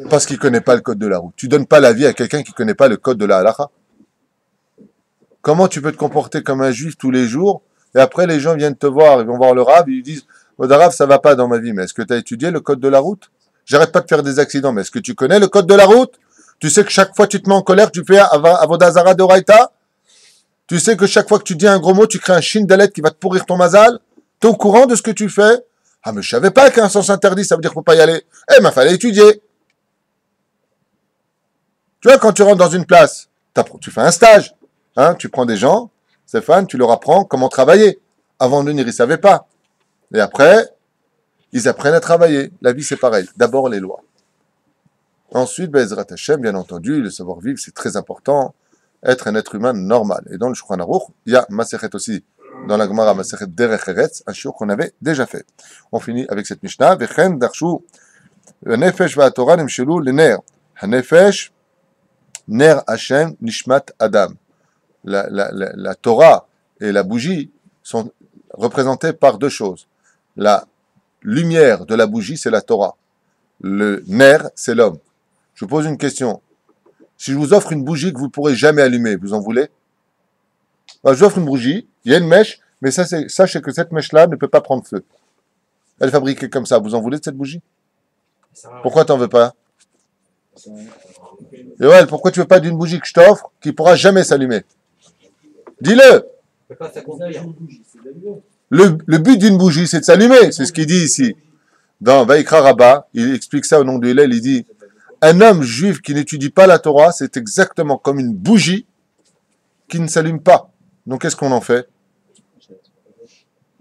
Parce qu'il ne connaît pas le code de la route. Tu donnes pas la vie à quelqu'un qui ne connaît pas le code de la halakha. Comment tu peux te comporter comme un juif tous les jours, et après les gens viennent te voir, ils vont voir le Rav, ils lui disent « Oh, Rav, ça va pas dans ma vie, mais est-ce que tu as étudié le code de la route? J'arrête pas de faire des accidents, mais est-ce que tu connais le code de la route? Tu sais que chaque fois que tu te mets en colère, tu fais Avodah Zara de Oraïta? Tu sais que chaque fois que tu dis un gros mot, tu crées un shin dalet qui va te pourrir ton mazal? Tu es au courant de ce que tu fais? Ah, mais je savais pas qu'un sens interdit, ça veut dire qu'il faut pas y aller. Eh, mais fallait étudier. Tu vois, quand tu rentres dans une place, tu fais un stage. Hein, tu prends des gens, Stéphane, tu leur apprends comment travailler. Avant de venir, ils ne savaient pas. Et après, ils apprennent à travailler. La vie, c'est pareil. D'abord, les lois. Ensuite, Bezrat Hashem, bien entendu, le savoir-vivre, c'est très important. Être un être humain normal. Et dans le Shulchan Aruch, il y a Masechet aussi, dans la Gemara, Masechet Derech Eretz, un shiur qu'on avait déjà fait. On finit avec cette Mishnah. Vechen darshu, nefesh va'atorah nimshelu l'ner. Hanefesh, ner Hashem nishmat Adam. La Torah et la bougie sont représentées par deux choses. La lumière de la bougie, c'est la Torah. Le ner, c'est l'homme. Je vous pose une question. Si je vous offre une bougie que vous ne pourrez jamais allumer, vous en voulez? Je vous offre une bougie, il y a une mèche, mais sachez que cette mèche-là ne peut pas prendre feu. Elle est fabriquée comme ça. Vous en voulez de cette bougie? Pourquoi tu n'en veux pas? Et ouais, pourquoi tu veux pas d'une bougie que je t'offre qui ne pourra jamais s'allumer? Dis-le. Le but d'une bougie, c'est de s'allumer. C'est ce qu'il dit ici. Dans Vaikra Rabbah, il explique ça au nom de Hillel. Il dit un homme juif qui n'étudie pas la Torah, c'est exactement comme une bougie qui ne s'allume pas. Donc qu'est-ce qu'on en fait?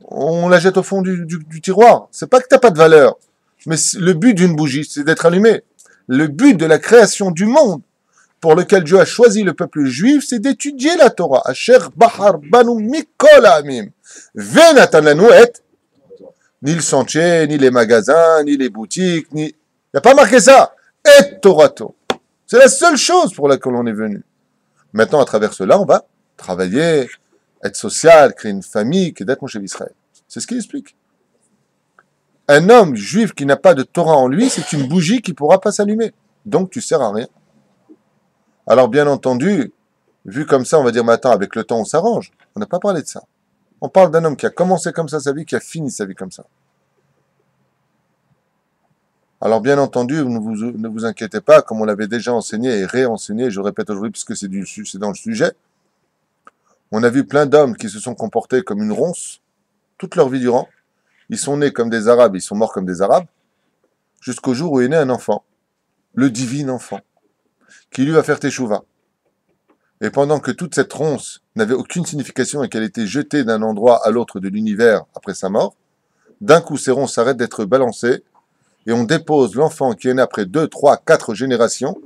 On la jette au fond du tiroir. C'est pas que tu n'as pas de valeur. Mais le but d'une bougie, c'est d'être allumé. Le but de la création du monde, pour lequel Dieu a choisi le peuple juif, c'est d'étudier la Torah. Asher bahar banu mikol ha'amim. Venatan lanu et. Ni le sentier, ni les magasins, ni les boutiques, ni... Il n'y a pas marqué ça. Et Torato. C'est la seule chose pour laquelle on est venu. Maintenant, à travers cela, on va travailler, être social, créer une famille, qui est d'être mon chef Israël. C'est ce qu'il explique. Un homme juif qui n'a pas de Torah en lui, c'est une bougie qui ne pourra pas s'allumer. Donc, tu ne sers à rien. Alors, bien entendu, vu comme ça, on va dire, mais attends, avec le temps, on s'arrange. On n'a pas parlé de ça. On parle d'un homme qui a commencé comme ça sa vie, qui a fini sa vie comme ça. Alors, bien entendu, ne vous inquiétez pas, comme on l'avait déjà enseigné et réenseigné, je répète aujourd'hui puisque c'est dans le sujet, on a vu plein d'hommes qui se sont comportés comme une ronce toute leur vie durant. Ils sont nés comme des Arabes, ils sont morts comme des Arabes, jusqu'au jour où est né un enfant, le divin enfant, qui lui va faire teshuva. Et pendant que toute cette ronce n'avait aucune signification et qu'elle était jetée d'un endroit à l'autre de l'univers après sa mort, d'un coup ces ronces s'arrêtent d'être balancées et on dépose l'enfant qui est né après 2, 3, 4 générations,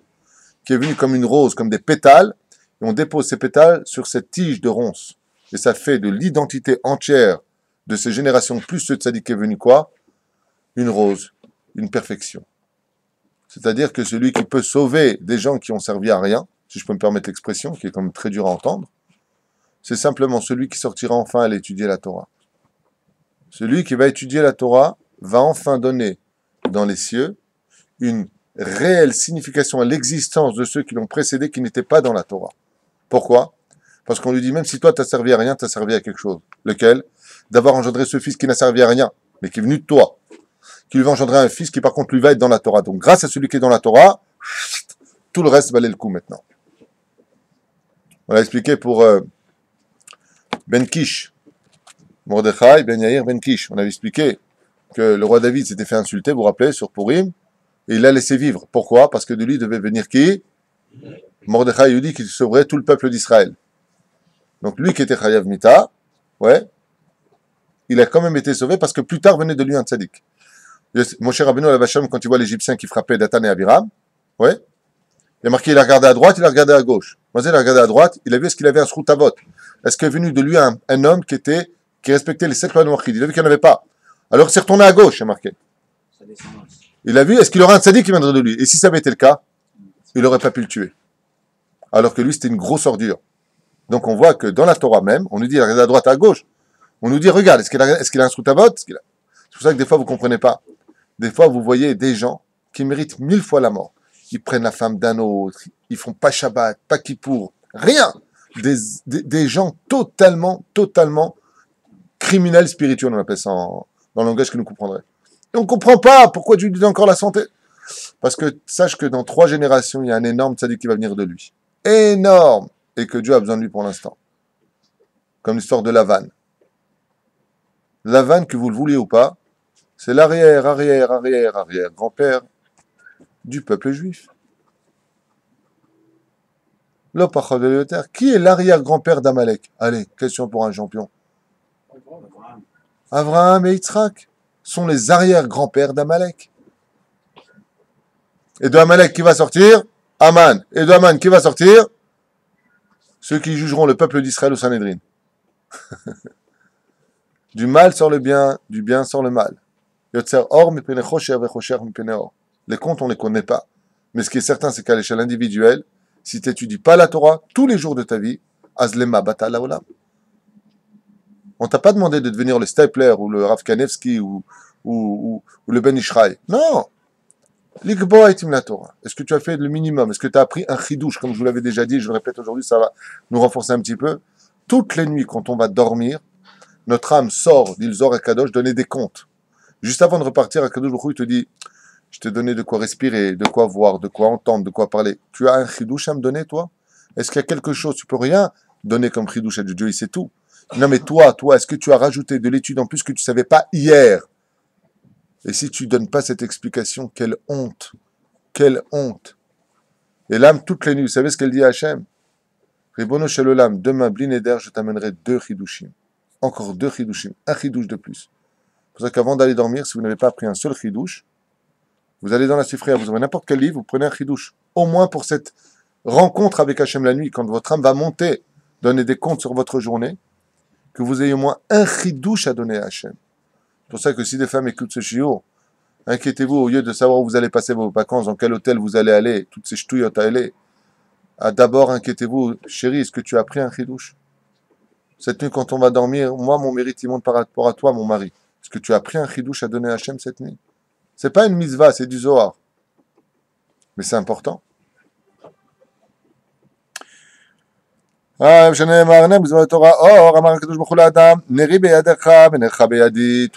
qui est venu comme une rose, comme des pétales, et on dépose ces pétales sur cette tige de ronce. Et ça fait de l'identité entière de ces générations, plus ce tzaddik est venu quoi? Une rose, une perfection. C'est-à-dire que celui qui peut sauver des gens qui ont servi à rien, si je peux me permettre l'expression, qui est quand même très dur à entendre, c'est simplement celui qui sortira enfin à étudier la Torah. Celui qui va étudier la Torah va enfin donner dans les cieux une réelle signification à l'existence de ceux qui l'ont précédé qui n'étaient pas dans la Torah. Pourquoi? Parce qu'on lui dit, même si toi t'as servi à rien, t'as servi à quelque chose. Lequel? D'avoir engendré ce fils qui n'a servi à rien, mais qui est venu de toi. Qui lui va engendrer un fils qui par contre lui va être dans la Torah. Donc grâce à celui qui est dans la Torah, tout le reste valait le coup maintenant. On l'a expliqué pour Ben Kish, Mordechai, Ben Yair, Ben Kish. On avait expliqué que le roi David s'était fait insulter, vous vous rappelez, sur Purim, et il l'a laissé vivre. Pourquoi? Parce que de lui devait venir qui? Mordechai lui dit qu'il sauverait tout le peuple d'Israël. Donc lui qui était Chayav Mita, ouais, il a quand même été sauvé parce que plus tard venait de lui un tzaddik. Moshe Rabbeinu à Vacham, quand il voit l'Égyptien qui frappait Dathan et Abiram, ouais, il a marqué, il a regardé à droite, il a regardé à gauche. Moisés, il a regardé à droite, il a vu est-ce qu'il avait un sroutavot. Est-ce qu'il est venu de lui un homme qui respectait les 7 lois de Moachid? Il a vu qu'il n'y en avait pas. Alors il s'est retourné à gauche, il a marqué. Il a vu, est-ce qu'il aura un tzaddik qui viendrait de lui? Et si ça avait été le cas, il n'aurait pas pu le tuer. Alors que lui, c'était une grosse ordure. Donc on voit que dans la Torah même, on nous dit, il a regardé à droite, à gauche. On nous dit, regarde, est-ce qu'il a un sroutavot? C'est pour ça que des fois, vous ne comprenez pas. Des fois, vous voyez des gens qui méritent 1000 fois la mort. Ils prennent la femme d'un autre, ils font pas Shabbat, pas Kippour, rien. Des gens totalement criminels spirituels, on appelle ça dans le langage que nous comprendrez. Et on ne comprend pas pourquoi Dieu lui donne encore la santé. Parce que sache que dans 3 générations, il y a un énorme tzaddik qui va venir de lui. Énorme. Et que Dieu a besoin de lui pour l'instant. Comme l'histoire de Lavan. Lavan, que vous le vouliez ou pas, c'est l'arrière-grand-père du peuple juif. Qui est l'arrière-grand-père d'Amalek? Allez, question pour un champion. Abraham et Yitzhak sont les arrière-grands-pères d'Amalek. Et de Amalek qui va sortir? Aman. Et de Aman qui va sortir? Ceux qui jugeront le peuple d'Israël au Sanhédrin. Du mal sort le bien, du bien sort le mal. Les comptes, on ne les connaît pas. Mais ce qui est certain, c'est qu'à l'échelle individuelle, si tu n'étudies pas la Torah tous les jours de ta vie, Azlema Bata Laolam. On t'a pas demandé de devenir le Stapler ou le Rav Kanevski ou le Ben Ishraï. Non. L'Ikbo Aitim la Torah. Est-ce que tu as fait le minimum? Est-ce que tu as appris un chidouche, comme je vous l'avais déjà dit, je le répète aujourd'hui, ça va nous renforcer un petit peu. Toutes les nuits, quand on va dormir, notre âme sort d'Ilzor à Kadosh, donner des comptes. Juste avant de repartir, Akadosh Baruch Hu, il te dit, je t'ai donné de quoi respirer, de quoi voir, de quoi entendre, de quoi parler. Tu as un chidouche à me donner, toi? Est-ce qu'il y a quelque chose? Tu peux rien donner comme chidouche à Dieu, il sait tout. Non mais toi, est-ce que tu as rajouté de l'étude en plus que tu ne savais pas hier? Et si tu ne donnes pas cette explication, quelle honte! Quelle honte! Et l'âme, toutes les nuits, vous savez ce qu'elle dit à Hachem? Ribono shel olam, demain, Blineder, je t'amènerai 2 chidushim. Encore 2 chidushim, un chidouche de plus. C'est pour ça qu'avant d'aller dormir, si vous n'avez pas appris un seul chidouche, vous allez dans la Sifria, vous ouvrez n'importe quel livre, vous prenez un chidouche. Au moins pour cette rencontre avec Hachem la nuit, quand votre âme va monter, donner des comptes sur votre journée, que vous ayez au moins un chidouche à donner à Hachem. C'est pour ça que si des femmes écoutent ce shiur, inquiétez-vous, au lieu de savoir où vous allez passer vos vacances, dans quel hôtel vous allez aller, toutes ces ch'touillottes à aller, d'abord inquiétez-vous, chérie, est-ce que tu as pris un chidouche? Cette nuit, quand on va dormir, moi, mon mérite, il monte par rapport à toi, mon mari. Est-ce que tu as pris un chidouche à donner à Hachem cette nuit? C'est pas une mitzvah, c'est du Zohar. Mais c'est important. Tout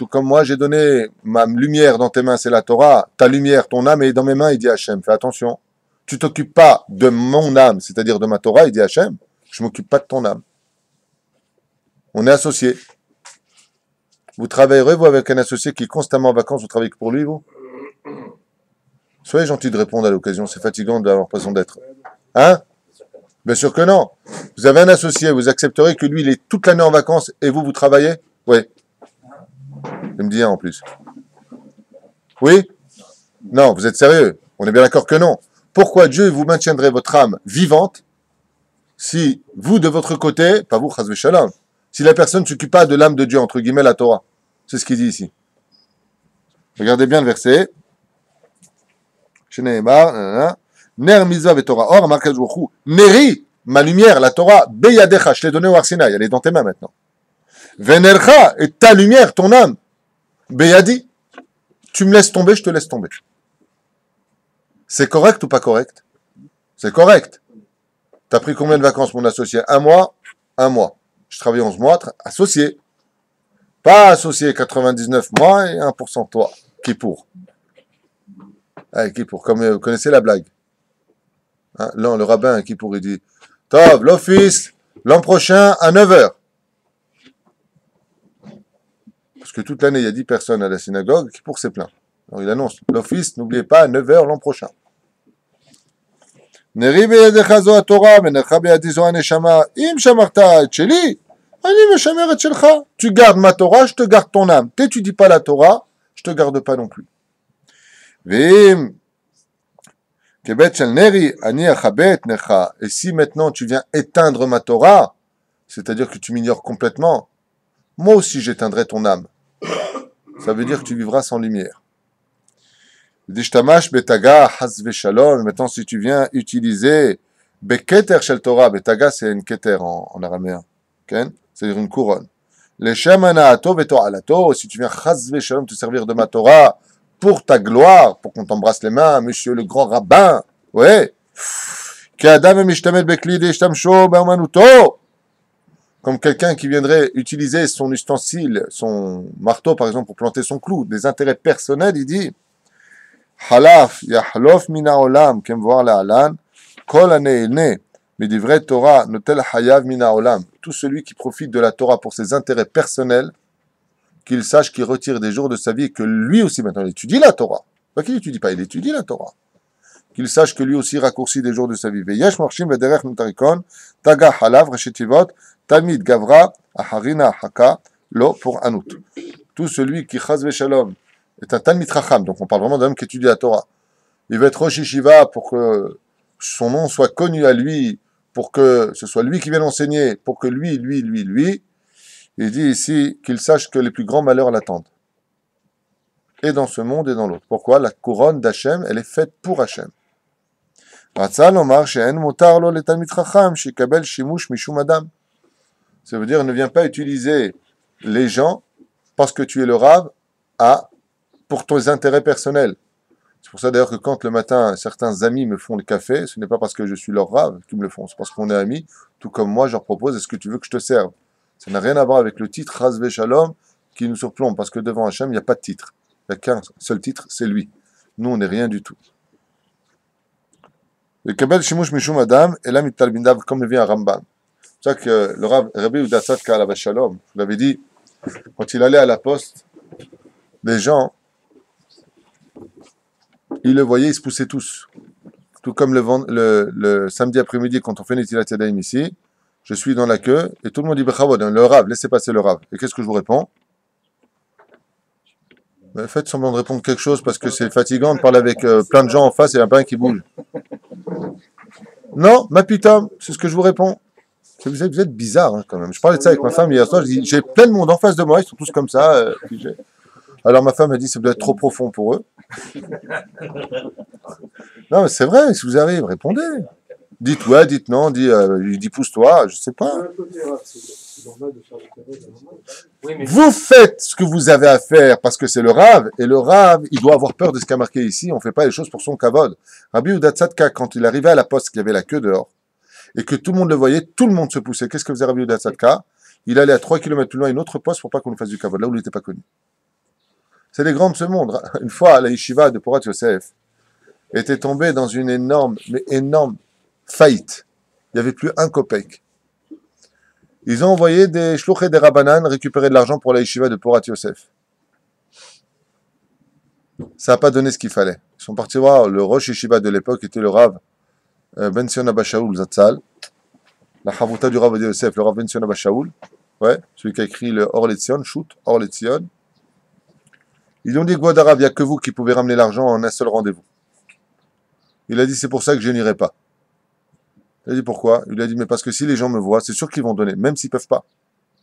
comme moi, j'ai donné ma lumière dans tes mains, c'est la Torah. Ta lumière, ton âme est dans mes mains, il dit Hachem. Fais attention. Tu t'occupes pas de mon âme, c'est-à-dire de ma Torah, il dit Hachem. Je m'occupe pas de ton âme. On est associés. Vous travaillerez, vous, avec un associé qui est constamment en vacances, vous travaillez que pour lui, vous? Soyez gentil de répondre à l'occasion, c'est fatigant d'avoir l'impression d'être. Hein? Bien sûr que non. Vous avez un associé, vous accepterez que lui, il est toute l'année en vacances et vous, vous travaillez? Oui. Il me dit un en plus. Oui? Non, vous êtes sérieux? On est bien d'accord que non. Pourquoi Dieu vous maintiendrait votre âme vivante si vous, de votre côté, pas vous, chas v'shalom, Si la personne ne s'occupe pas de l'âme de Dieu, entre guillemets, la Torah. C'est ce qu'il dit ici. Regardez bien le verset. Ner mitzvah ve'torah. Or, Amar Kadosh Baruch Hu, Neri, ma lumière, la Torah, beyadecha, je l'ai donnée au Har Sinaï, elle est dans tes mains maintenant. Venercha, et ta lumière, ton âme, beyadi, tu me laisses tomber, je te laisse tomber. C'est correct ou pas correct? C'est correct. T'as pris combien de vacances, mon associé? 1 mois? 1 mois. Je travaille 11 mois, associé. Pas associé 99 mois et 1% toi. Qui pour? Qui pour? Comme vous connaissez la blague. Hein? Non, le rabbin, qui pour? Il dit, Tov, l'office, l'an prochain à 9h. Parce que toute l'année, il y a 10 personnes à la synagogue, qui pour c'est plein. Alors il annonce, l'office, n'oubliez pas, à 9h l'an prochain. Neri beyadecha zo haTorah, venercha beyadi zo haneshama, im shamarta et sheli, ani meshamer et shelcha. Tu gardes ma Torah, je te garde ton âme. T'étudies pas la Torah, je te garde pas non plus. Vim, kebet shel neri, ani achabet necha. Et si maintenant tu viens éteindre ma Torah, c'est-à-dire que tu m'ignores complètement, moi aussi j'éteindrai ton âme. Ça veut dire que tu vivras sans lumière. Dishtamash betaga hasve shalom. Maintenant, si tu viens utiliser beketer shel Torah, betaga c'est une keter en araméen, okay? C'est-à-dire une couronne. Les shemanaato vetoalato. Si tu viens hasve shalom te servir de ma Torah pour ta gloire, pour qu'on t'embrasse les mains, monsieur le grand rabbin, ouais. Qu'Adam mishtamet bekli deshtamsho be'omanuto. Comme quelqu'un qui viendrait utiliser son ustensile, son marteau par exemple pour planter son clou, des intérêts personnels, il dit Halaf yahlof mina olam kem voir la alan kol aneilne midivret Torah notel hayav mina olam. Tout celui qui profite de la Torah pour ses intérêts personnels, qu'il sache qu'il retire des jours de sa vie et que lui aussi maintenant il étudie la Torah. Pas qu'il étudie pas, il étudie la Torah. Qu'il sache que lui aussi raccourcit des jours de sa vie. Veyesh marshim vederech mutarikon taga halav reshetivot Tamid Gavra, Aharina Haka, Lo pour Anout. Tout celui qui chaz shalom est un Talmid Chacham, donc on parle vraiment d'un homme qui étudie la Torah. Il va être Rosh Yeshiva pour que son nom soit connu à lui, pour que ce soit lui qui vienne enseigner, pour que lui. Il dit ici qu'il sache que les plus grands malheurs l'attendent. Et dans ce monde et dans l'autre. Pourquoi? La couronne d'Hachem, elle est faite pour Hachem. Ratzal Omar she'en mutar lo le Talmid Chacham, shekabel shimush mishum adam. Ça veut dire ne viens pas utiliser les gens parce que tu es le Rav pour tes intérêts personnels. C'est pour ça d'ailleurs que quand le matin certains amis me font le café, ce n'est pas parce que je suis leur Rav qu'ils me le font, c'est parce qu'on est amis, tout comme moi je leur propose est-ce que tu veux que je te serve. Ça n'a rien à voir avec le titre Chas Shalom qui nous surplombe parce que devant Hachem il n'y a pas de titre. Il n'y a qu'un seul titre, c'est lui. Nous on n'est rien du tout. Le Kabel Shimush Mishum Adam et là Mittalbindav comme le vient à Rambam. C'est pour ça que le Rabbi Yehuda Tzadka Alav Shalom, je vous l'avais dit, quand il allait à la poste, les gens, ils le voyaient, ils se poussaient tous. Tout comme le samedi après-midi, quand on fait Netilat Yadayim ici, je suis dans la queue, et tout le monde dit Bechavod, le Rav, laissez passer le Rav. Et qu'est-ce que je vous réponds? Faites semblant de répondre quelque chose, parce que c'est fatigant de parler avec plein de gens en face et un pain qui bouge. Non, ma pitam, c'est ce que je vous réponds. Vous êtes bizarre hein, quand même. Je parlais de ça avec ma femme hier soir. Je dis, j'ai plein de monde en face de moi, ils sont tous comme ça. Alors ma femme a dit, ça doit être trop profond pour eux. Non, mais c'est vrai, si vous arrivez, répondez. Dites ouais, dites non, dit pousse-toi, je sais pas. Vous faites ce que vous avez à faire parce que c'est le Rav, et le Rav, il doit avoir peur de ce qu'a marqué ici. On ne fait pas les choses pour son kavod. Rabbi Yehuda Tzadka, quand il arrivait à la poste, qu'il y avait la queue dehors, et que tout le monde le voyait, tout le monde se poussait. Qu'est-ce que faisait Rabbi Yehuda Tzadka? Il allait à 3 km plus loin, une autre poste pour pas qu'on lui fasse du kavod, là où il n'était pas connu. C'est les grands de ce monde. Une fois, la yeshiva de Porat Yosef était tombée dans une énorme faillite. Il n'y avait plus un kopek. Ils ont envoyé des shluchés et des rabbanan récupérer de l'argent pour la yeshiva de Porat Yosef. Ça n'a pas donné ce qu'il fallait. Ils sont partis voir le rosh yeshiva de l'époque, était le Rav Ben Sion Abba Shaul Zatzal, la chavruta du Rav de Yosef, le Rav Ben Sion Abba Shaul, ouais, celui qui a écrit le Or Letzion, Shoot, Or Letzion. Ils ont dit, Gwadarav, il n'y a que vous qui pouvez ramener l'argent en un seul rendez-vous. Il a dit, c'est pour ça que je n'irai pas. Il a dit, pourquoi? Il a dit, mais parce que si les gens me voient, c'est sûr qu'ils vont donner, même s'ils ne peuvent pas.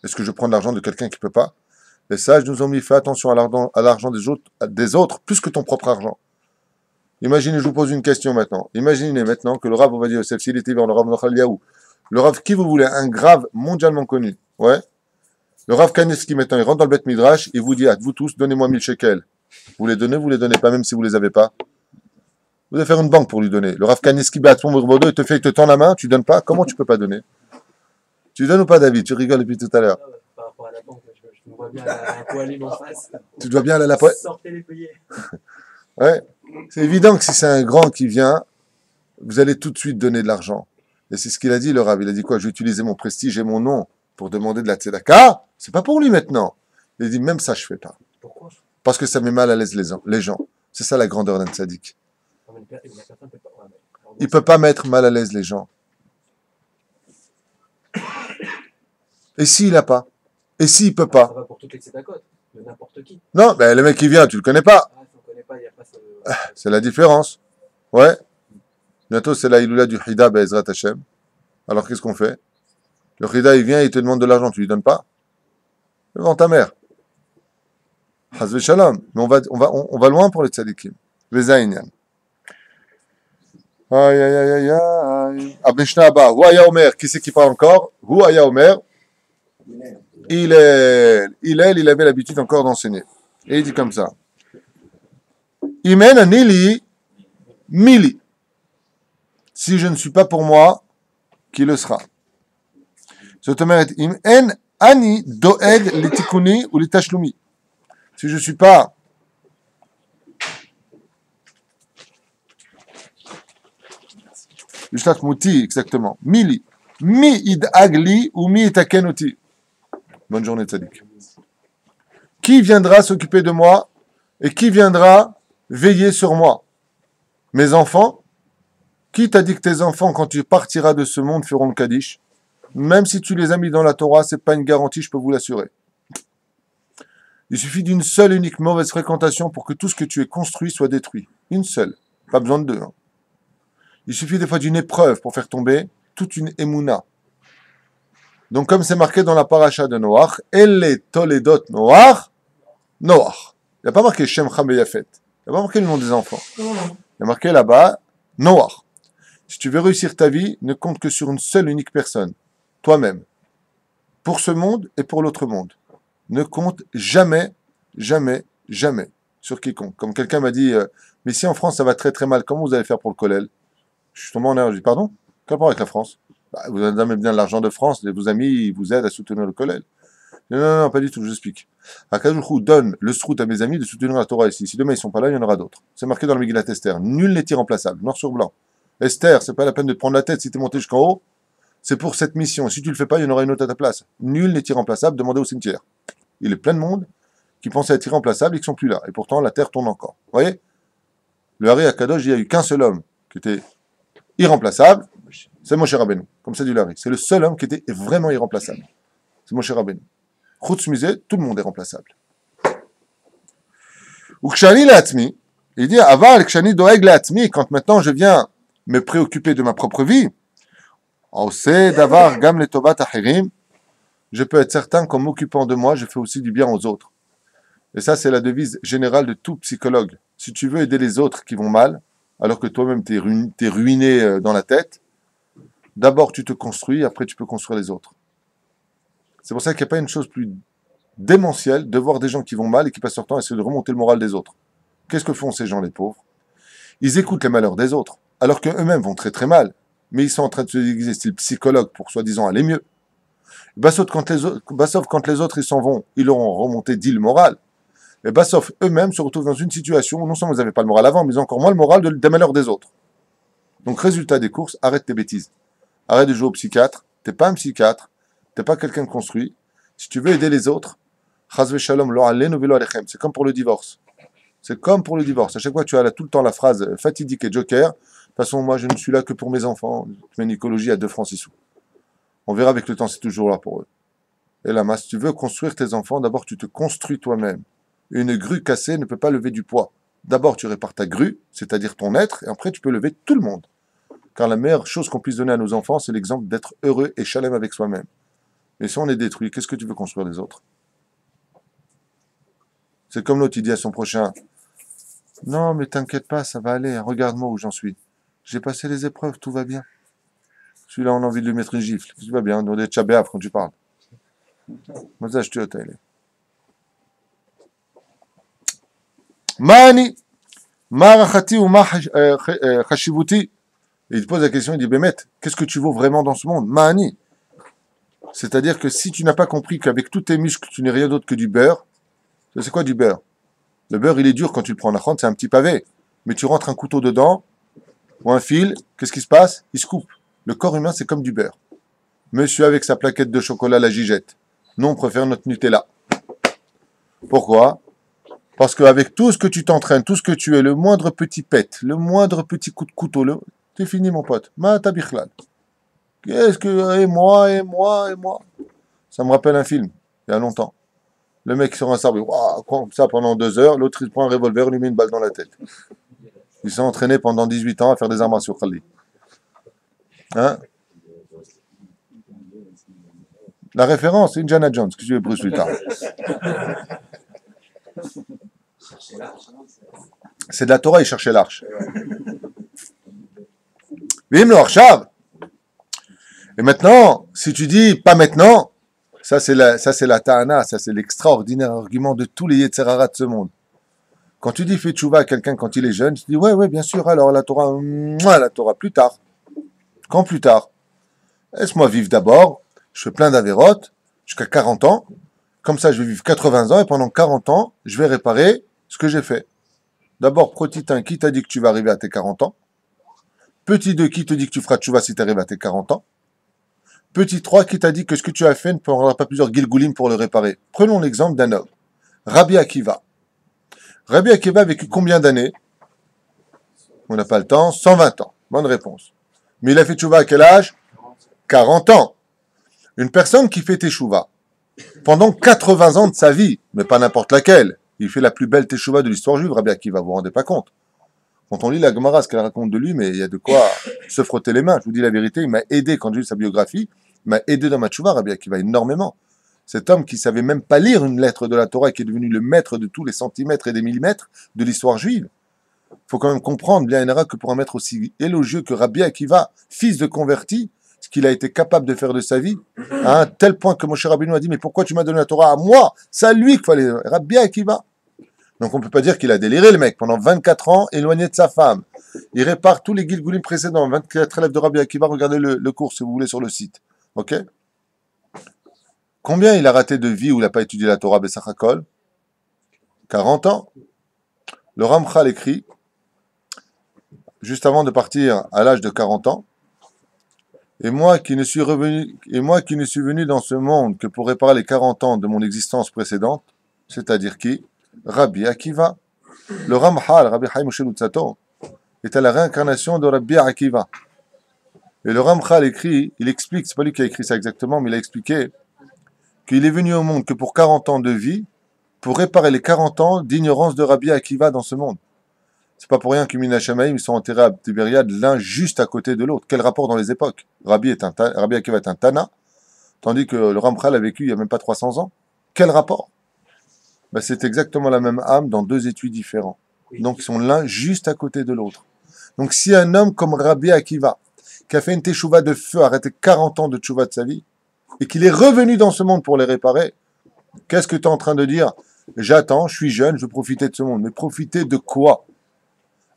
Est-ce que je prends de l'argent de quelqu'un qui ne peut pas? Les sages nous ont mis, fais attention à l'argent des autres plus que ton propre argent. Imaginez, je vous pose une question maintenant. Imaginez maintenant que le Rav Ovadia Yosef, s'il était vers le Rav Nochal Yahu, le Rav qui vous voulez, un grave mondialement connu, ouais. Le Rav Kanevski maintenant, il rentre dans le Beth Midrash, il vous dit, à vous tous, donnez-moi 1000 shekels. Vous les donnez pas, même si vous les avez pas. Vous allez faire une banque pour lui donner. Le Rav Kanevski bat son Bordeaux, il te tend la main, tu donnes pas. Comment tu peux pas donner? Tu donnes ou pas, David? Tu rigoles depuis tout à l'heure. Par rapport à la banque, je me vois bien un poêle en face. Tu dois bien aller à la poêle. Sortez les payer. Ouais. C'est évident que si c'est un grand qui vient, vous allez tout de suite donner de l'argent. Et c'est ce qu'il a dit, le Rav. Il a dit quoi? Je vais utiliser mon prestige et mon nom pour demander de la tzedaka. C'est pas pour lui maintenant. Il a dit, même ça, je fais pas. Pourquoi? Parce que ça met mal à l'aise les gens. C'est ça la grandeur d'un tzaddik. Non, mais la personne peut pas. Ouais, mais... Il peut pas mettre mal à l'aise les gens. Et s'il a pas? Et s'il peut pas? Ça va pour toutes les tzedakot, de n'importe qui. Non, ben le mec qui vient, tu le connais pas. Ah, si on connaît pas, il n'y a pas ce... C'est la différence. Ouais. Bientôt, c'est la Iloula du Hida Be'ezrat Hashem. Alors, qu'est-ce qu'on fait? Le Hida, il vient, il te demande de l'argent, tu lui donnes pas? Devant ta mère. Hazve Shalom. Mais on va loin pour les tzadikim. Vezaïnyan. Aïe, aïe, aïe, aïe, aïe. Abnishna Abba. Huaya Omer. Qui c'est qui parle encore? Huaya Omer. Il avait l'habitude encore d'enseigner. Et il dit comme ça. Imen anili mili. Si je ne suis pas pour moi, qui le sera? Cette mère est Imen ani doeg litikuni ou litashlumi. Si je ne suis pas Yishlat muti, exactement. Mili. Mi idagli ou mi itakenoti. Bonne journée, Tzadik. Qui viendra s'occuper de moi et qui viendra veiller sur moi? Mes enfants? Qui t'a dit que tes enfants, quand tu partiras de ce monde, feront le Kaddish? Même si tu les as mis dans la Torah, c'est pas une garantie, je peux vous l'assurer. Il suffit d'une seule et unique mauvaise fréquentation pour que tout ce que tu aies construit soit détruit. Une seule. Pas besoin de deux. Hein. Il suffit des fois d'une épreuve pour faire tomber toute une émouna. Donc, comme c'est marqué dans la paracha de Noach, Elle Toledot Noach, Noach. Il n'y a pas marqué Shem Cham Yafet. Il n'y a pas marqué le nom des enfants. Il y a marqué là-bas Noach. Si tu veux réussir ta vie, ne compte que sur une seule unique personne. Toi-même. Pour ce monde et pour l'autre monde. Ne compte jamais, jamais, jamais sur quiconque. Comme quelqu'un m'a dit, mais si en France ça va très très mal, comment vous allez faire pour le Kollel? Je suis tombé en erreur. Je dis, pardon? Quel rapport avec la France? Bah, vous avez bien l'argent de France, vos amis ils vous aident à soutenir le Kollel. Non, non, non, pas du tout, je vous explique. Akadosh donne le srout à mes amis de soutenir la Torah ici. Si demain ils sont pas là, il y en aura d'autres. C'est marqué dans le Megillat Esther. Nul n'est irremplaçable, noir sur blanc. Esther, c'est pas la peine de te prendre la tête si tu es monté jusqu'en haut. C'est pour cette mission. Si tu le fais pas, il y en aura une autre à ta place. Nul n'est irremplaçable, demandez au cimetière. Il est plein de monde qui pensaient être irremplaçables et qui sont plus là. Et pourtant, la terre tourne encore. Vous voyez? Le Hari Akadosh, il n'y a eu qu'un seul homme qui était irremplaçable, c'est Moshe Rabbeinu. Comme ça dit le Hari. C'est le seul homme qui était vraiment irremplaçable. C'est Moshe Rabbeinu. Chutz misé, tout le monde est remplaçable. Ou Kshani Laatmi, il dit, Aval Kshani Doeg Laatmi, quand maintenant je viens me préoccuper de ma propre vie, d'avoir Gam Letovat Achirim, je peux être certain qu'en m'occupant de moi, je fais aussi du bien aux autres. Et ça, c'est la devise générale de tout psychologue. Si tu veux aider les autres qui vont mal, alors que toi-même t'es ruiné dans la tête, d'abord tu te construis, après tu peux construire les autres. C'est pour ça qu'il n'y a pas une chose plus démentielle de voir des gens qui vont mal et qui passent leur temps à essayer de remonter le moral des autres. Qu'est-ce que font ces gens, les pauvres? Ils écoutent les malheurs des autres, alors qu'eux-mêmes vont très très mal. Mais ils sont en train de se déguiser style psychologue pour soi-disant aller mieux. Sauf quand les autres ils s'en vont, ils auront remonté dit le moral. Et sauf eux-mêmes se retrouvent dans une situation où non seulement ils n'avaient pas le moral avant, mais ils ont encore moins le moral des malheurs des autres. Donc résultat des courses, arrête tes bêtises. Arrête de jouer au psychiatre. T'es pas un psychiatre. T'es pas quelqu'un de construit. Si tu veux aider les autres, Chazve Shalom lo aleinu velo alechem. C'est comme pour le divorce. C'est comme pour le divorce. À chaque fois, tu as tout le temps la phrase fatidique et joker. De toute façon, moi, je ne suis là que pour mes enfants. Tu mets une écologie à 2 francs 6 sous. On verra avec le temps, c'est toujours là pour eux. Et là, si tu veux construire tes enfants, d'abord, tu te construis toi-même. Une grue cassée ne peut pas lever du poids. D'abord, tu répares ta grue, c'est-à-dire ton être, et après, tu peux lever tout le monde. Car la meilleure chose qu'on puisse donner à nos enfants, c'est l'exemple d'être heureux et chalem avec soi-même. Et si on est détruit, qu'est-ce que tu veux construire des autres? C'est comme l'autre, il dit à son prochain, non, mais t'inquiète pas, ça va aller, regarde-moi où j'en suis. J'ai passé les épreuves, tout va bien. Celui-là, on a envie de lui mettre une gifle. Tout va bien, on est tchabéaf quand tu parles. Moi, ça, je te hôtel. Mani, marachati ou khashivuti. Il te pose la question, il dit, Bémet, qu'est-ce que tu vaux vraiment dans ce monde? Mani. C'est-à-dire que si tu n'as pas compris qu'avec tous tes muscles, tu n'es rien d'autre que du beurre, c'est quoi du beurre? Le beurre, il est dur quand tu le prends en achante, c'est un petit pavé. Mais tu rentres un couteau dedans, ou un fil, qu'est-ce qui se passe? Il se coupe. Le corps humain, c'est comme du beurre. Monsieur avec sa plaquette de chocolat, la gigette. Nous, on préfère notre Nutella. Pourquoi? Parce qu'avec tout ce que tu t'entraînes, tout ce que tu es, le moindre petit pet, le moindre petit coup de couteau, t'es fini, mon pote. Ma tabichlal. Qu'est-ce que... Et moi. Ça me rappelle un film, il y a longtemps. Le mec sur un sabre, comme ça pendant 2 heures, l'autre il prend un revolver, lui met une balle dans la tête. Il s'est entraîné pendant 18 ans à faire des armes sur Khali. Hein? La référence, c'est Indiana Jones, que tu veux Bruce plus tard. C'est de la Torah, il cherchait l'arche. Vim le Arshav. Et maintenant, si tu dis pas maintenant, ça c'est la ta'ana, ça c'est l'extraordinaire argument de tous les Yetzerara de ce monde. Quand tu dis fais tchouva à quelqu'un quand il est jeune, tu dis ouais, bien sûr, alors la Torah plus tard. Quand plus tard? Laisse-moi vivre d'abord, je fais plein d'avérotes, jusqu'à 40 ans, comme ça je vais vivre 80 ans, et pendant 40 ans, je vais réparer ce que j'ai fait. D'abord, petit 1, qui t'a dit que tu vas arriver à tes 40 ans? Petit 2, qui te dit que tu feras tchouva si tu arrives à tes 40 ans? Petit 3, qui t'a dit que ce que tu as fait ne prendra pas plusieurs gilgoulim pour le réparer? Prenons l'exemple d'un homme. Rabbi Akiva. Rabbi Akiva a vécu combien d'années? On n'a pas le temps. 120 ans. Bonne réponse. Mais il a fait tchouva à quel âge? 40 ans. Une personne qui fait teshuva pendant 80 ans de sa vie, mais pas n'importe laquelle. Il fait la plus belle teshuva de l'histoire juive, Rabbi Akiva, vous vous rendez pas compte. Quand on lit la Gemara, ce qu'elle raconte de lui, mais il y a de quoi se frotter les mains. Je vous dis la vérité, il m'a aidé quand j'ai lu sa biographie, il m'a aidé dans ma teshuva, Rabbi Akiva, énormément. Cet homme qui savait même pas lire une lettre de la Torah, qui est devenu le maître de tous les centimètres et des millimètres de l'histoire juive. Il faut quand même comprendre, bien Enara, que pour un maître aussi élogieux que Rabbi Akiva, fils de converti, ce qu'il a été capable de faire de sa vie, à un tel point que Moshe Rabbeinu a dit, mais pourquoi tu m'as donné la Torah à moi? C'est à lui qu'il fallait, Rabbi Akiva. Donc on ne peut pas dire qu'il a déliré le mec, pendant 24 ans, éloigné de sa femme. Il répare tous les Gilgoulim précédents, 24 élèves de Rabbi Akiva, regardez le cours si vous voulez sur le site. Ok? Combien il a raté de vie où il n'a pas étudié la Torah Bessachakol? 40 ans. Le Ramchal écrit, juste avant de partir à l'âge de 40 ans, et moi qui ne suis venu dans ce monde que pour réparer les 40 ans de mon existence précédente, c'est-à-dire qui? Rabbi Akiva. Le Ramchal, Rabbi Chaim Moshe Luzzatto, est à la réincarnation de Rabbi Akiva. Et le Ramchal écrit, il explique, c'est pas lui qui a écrit ça exactement, mais il a expliqué qu'il est venu au monde que pour 40 ans de vie, pour réparer les 40 ans d'ignorance de Rabbi Akiva dans ce monde. C'est pas pour rien que Mina Shamaïm, ils sont enterrés à Tibériade, l'un juste à côté de l'autre. Quel rapport dans les époques? Rabbi Akiva est un Tana, tandis que le Ramchal a vécu il n'y a même pas 300 ans. Quel rapport? Ben, c'est exactement la même âme dans 2 étuis différents. Donc ils sont l'un juste à côté de l'autre. Donc si un homme comme Rabbi Akiva, qui a fait une teshuva de feu, a arrêté 40 ans de teshuva de sa vie, et qu'il est revenu dans ce monde pour les réparer, qu'est-ce que tu es en train de dire? J'attends, je suis jeune, je veux profiter de ce monde. Mais profiter de quoi?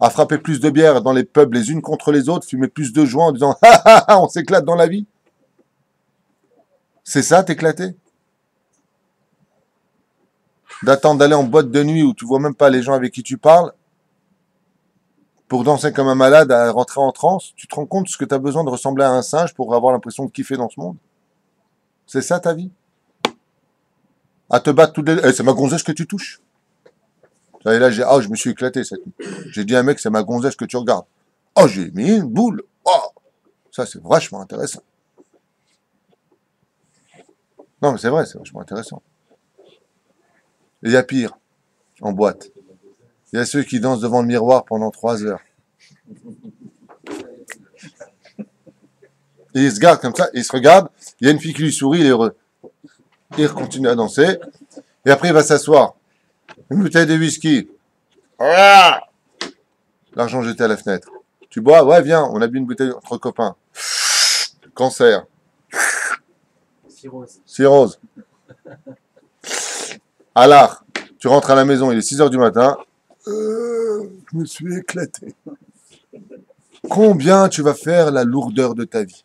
À frapper plus de bière dans les pubs les unes contre les autres, fumer plus de joints en disant « Ha ha ha, on s'éclate dans la vie ». C'est ça, t'éclater? D'attendre d'aller en boîte de nuit où tu vois même pas les gens avec qui tu parles pour danser comme un malade à rentrer en transe? Tu te rends compte de ce que tu as besoin de ressembler à un singe pour avoir l'impression de kiffer dans ce monde? C'est ça ta vie? À te battre toutes les... c'est ma gonzesse que tu touches. Et là, je me suis éclaté cette nuit. J'ai dit à un mec, c'est ma gonzesse que tu regardes. Oh, j'ai mis une boule. Oh, ça, c'est vachement intéressant. Non, mais c'est vrai, c'est vachement intéressant. Et il y a pire, en boîte. Il y a ceux qui dansent devant le miroir pendant 3 heures. Et ils se gardent comme ça, ils se regardent. Il y a une fille qui lui sourit, il est heureux. Il continue à danser. Et après, il va s'asseoir. Une bouteille de whisky. Ah, l'argent jeté à la fenêtre. Tu bois? Ouais, viens, on a bu une bouteille entre copains. Cancer. Cirrhose. Cirrhose. Alard. Tu rentres à la maison, il est 6 heures du matin. Je me suis éclaté. Combien tu vas faire la lourdeur de ta vie?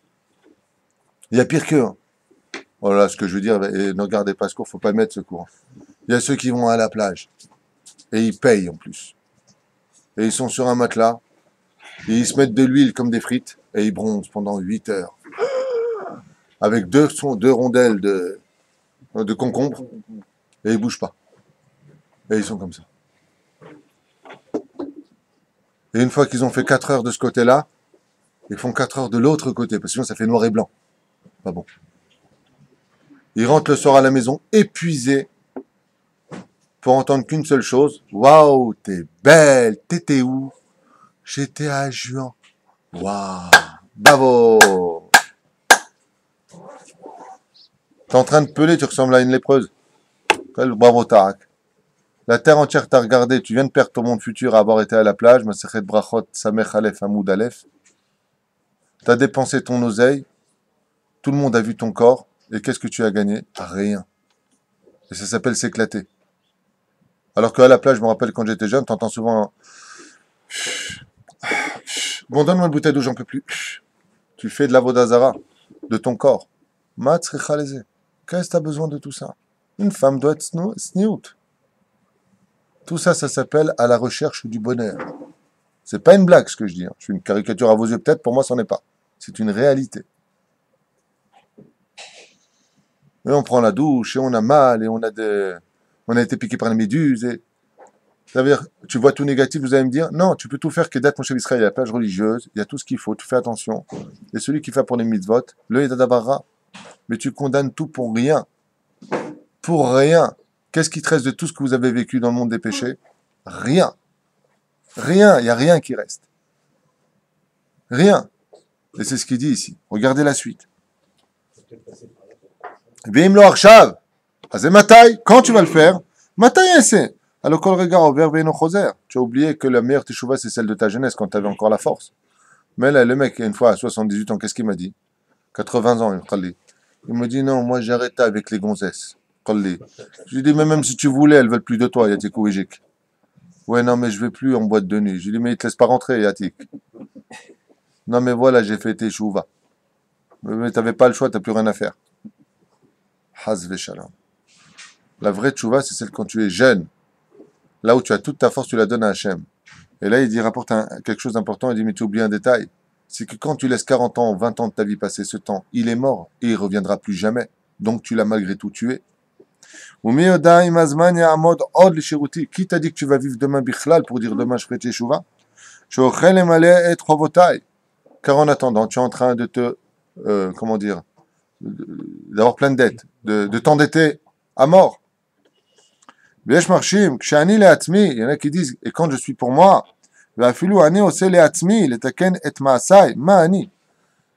Il y a pire qu'eux. Hein. Voilà ce que je veux dire. Et ne regardez pas ce cours, faut pas mettre ce cours. Il y a ceux qui vont à la plage. Et ils payent en plus. Et ils sont sur un matelas. Et ils se mettent de l'huile comme des frites. Et ils bronzent pendant 8 heures. Avec deux rondelles de concombre. Et ils bougent pas. Et ils sont comme ça. Et une fois qu'ils ont fait 4 heures de ce côté-là, ils font 4 heures de l'autre côté. Parce que sinon ça fait noir et blanc. Pas bon. Ils rentrent le soir à la maison épuisés pour entendre qu'une seule chose. Waouh, t'es belle. T'étais où? J'étais à Juan. Waouh. Bravo. T'es en train de peler, tu ressembles à une lépreuse. Bravo, Tarak. La terre entière t'a regardé. Tu viens de perdre ton monde futur à avoir été à la plage. Masechet Brachot, Samech Aleph, Hamoud Aleph. T'as dépensé ton oseille. Tout le monde a vu ton corps. Et qu'est-ce que tu as gagné? Rien. Et ça s'appelle s'éclater. Alors qu'à la plage, je me rappelle quand j'étais jeune, t'entends souvent... Bon, donne-moi une bouteille d'eau, j'en peux plus. Tu fais de la vodazara, de ton corps. Qu'est-ce que tu as besoin de tout ça? Une femme doit être sniout. Tout ça, ça s'appelle à la recherche du bonheur. C'est pas une blague ce que je dis. Hein. Je fais une caricature à vos yeux peut-être, pour moi, c'en est pas. C'est une réalité. Et on prend la douche, et on a mal, et on a été piqué par les méduses, et... Ça veut dire, tu vois tout négatif, vous allez me dire, non, tu peux tout faire, qu'Edat Moshe Israël, il y a la plage religieuse, il y a tout ce qu'il faut, tu fais attention. Et celui qui fait pour les mitzvot, le Yedadabarra, mais tu condamnes tout pour rien. Pour rien. Qu'est-ce qui te reste de tout ce que vous avez vécu dans le monde des péchés? Rien. Rien, il n'y a rien qui reste. Rien. Et c'est ce qu'il dit ici. Regardez la suite. Vim lo arshav. Azé matai, quand tu vas le faire? Matai essaie. Alors, kol rega over veino choser. Tu as oublié que la meilleure teshuva, c'est celle de ta jeunesse, quand tu avais encore la force. Mais là, le mec, une fois, à 78 ans, qu'est-ce qu'il m'a dit? 80 ans, il me dit, non, moi, j'ai arrêté avec les gonzesses. Je lui ai dit, mais même si tu voulais, elles veulent plus de toi, Yatik Ouijik. Ouais, non, mais je vais plus en boîte de nuit. Je lui ai dit, mais il te laisse pas rentrer, Yatik. Non, mais voilà, j'ai fait teshuva. Mais t'avais pas le choix, t'as plus rien à faire. Hazve shalom. La vraie teshuva, c'est celle quand tu es jeune. Là où tu as toute ta force, tu la donnes à Hachem. Et là, il dit, rapporte quelque chose d'important, il dit, mais tu oublies un détail. C'est que quand tu laisses 40 ans, 20 ans de ta vie passer ce temps, il est mort et il reviendra plus jamais. Donc tu l'as malgré tout tué. Qui t'a dit que tu vas vivre demain bichlal pour dire demain je ferai teshuva? Car en attendant, tu es en train de te, comment dire, d'avoir plein de dettes, de t'endetter à mort. Il y en a qui disent, et quand je suis pour moi, et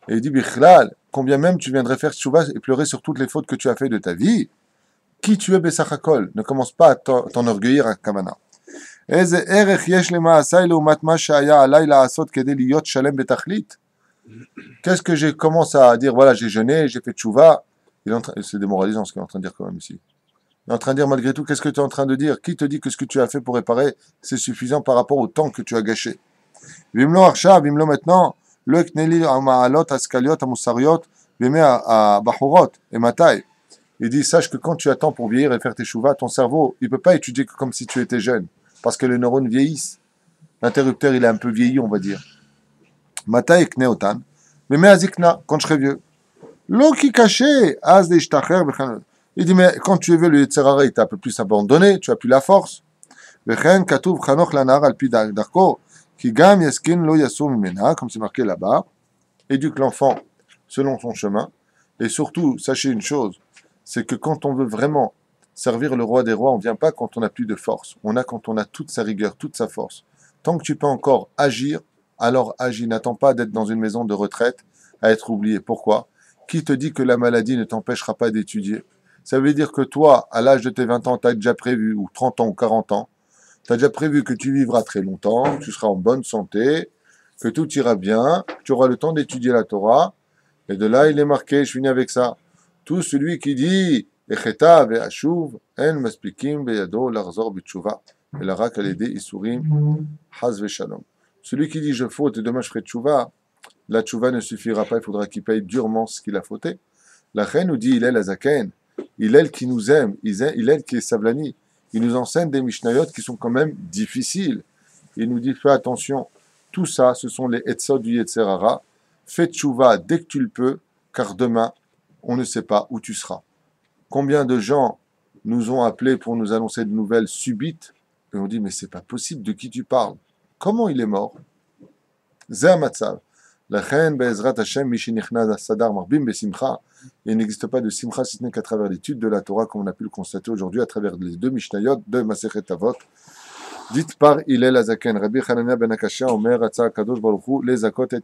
il dit, bichlal, combien même tu viendrais faire teshuva et pleurer sur toutes les fautes que tu as fait de ta vie? Qui tu es Bessachakol? Ne commence pas à t'enorgueillir à Kamana. Qu'est-ce que j'ai commencé à dire? Voilà, j'ai jeûné, j'ai fait teshuva. C'est démoralisant ce qu'il est en train de dire quand même ici. Il est en train de dire malgré tout, qu'est-ce que tu es en train de dire? Qui te dit que ce que tu as fait pour réparer, c'est suffisant par rapport au temps que tu as gâché? Vimlo Arsha, Vimlo maintenant, le Kneli Amaalot, Askaliot, Amusariot, Vime à Bahorot et Matai. Il dit, sache que quand tu attends pour vieillir et faire tes chouvas, ton cerveau, il ne peut pas étudier comme si tu étais jeune. Parce que les neurones vieillissent. L'interrupteur, il est un peu vieilli, on va dire. Mata ekne otan. Mais azikna, quand je serai vieux. Lo ki caché, az de ishtacher. Il dit, mais quand tu es vieux, le Yetzerara, il t'a un peu plus abandonné, tu n'as plus la force. Vechen katuv chanoch lanar al pi darko. Ki gam yaskin lo yasum mimena, comme c'est marqué là-bas. Éduque l'enfant selon son chemin. Et surtout, sachez une chose, c'est que quand on veut vraiment servir le roi des rois, on ne vient pas quand on n'a plus de force. On a quand on a toute sa rigueur, toute sa force. Tant que tu peux encore agir, alors agis. N'attends pas d'être dans une maison de retraite à être oublié. Pourquoi? Qui te dit que la maladie ne t'empêchera pas d'étudier? Ça veut dire que toi, à l'âge de tes 20 ans, tu as déjà prévu, ou 30 ans ou 40 ans, tu as déjà prévu que tu vivras très longtemps, que tu seras en bonne santé, que tout ira bien, que tu auras le temps d'étudier la Torah. Et de là, il est marqué, je finis avec ça. Tout celui qui dit Echeta ve'ashuv, en maspikim beyado l'arzor b'tshuva, et la rak al yedei isurim, haz ve'shalom. Celui qui dit je faute et demain je ferai tshuva, la tshuva ne suffira pas, il faudra qu'il paye durement ce qu'il a fauté. La reine nous dit il est la zaken, il est qui nous aime, il est qui est savlani. Il nous enseigne des mishnayot qui sont quand même difficiles. Il nous dit fais attention, tout ça, ce sont les etzot du Yetzer Hara. Fais tshuva dès que tu le peux, car demain, on ne sait pas où tu seras. Combien de gens nous ont appelés pour nous annoncer de nouvelles subites, et on dit mais c'est pas possible, de qui tu parles? Comment il est mort? Zeh hamatzav. Lachen be'ezrat Hashem mi shenichna sadar marbim besimcha. Il n'existe pas de simcha si ce n'est qu'à travers l'étude de la Torah, comme on a pu le constater aujourd'hui à travers les deux Mishnayot de Masechet Avot. Dites par Hillel Azaken, Rabbi Hanania ben Akashia, Omer, Atza Kadosh Baruch Hu, les Zakot et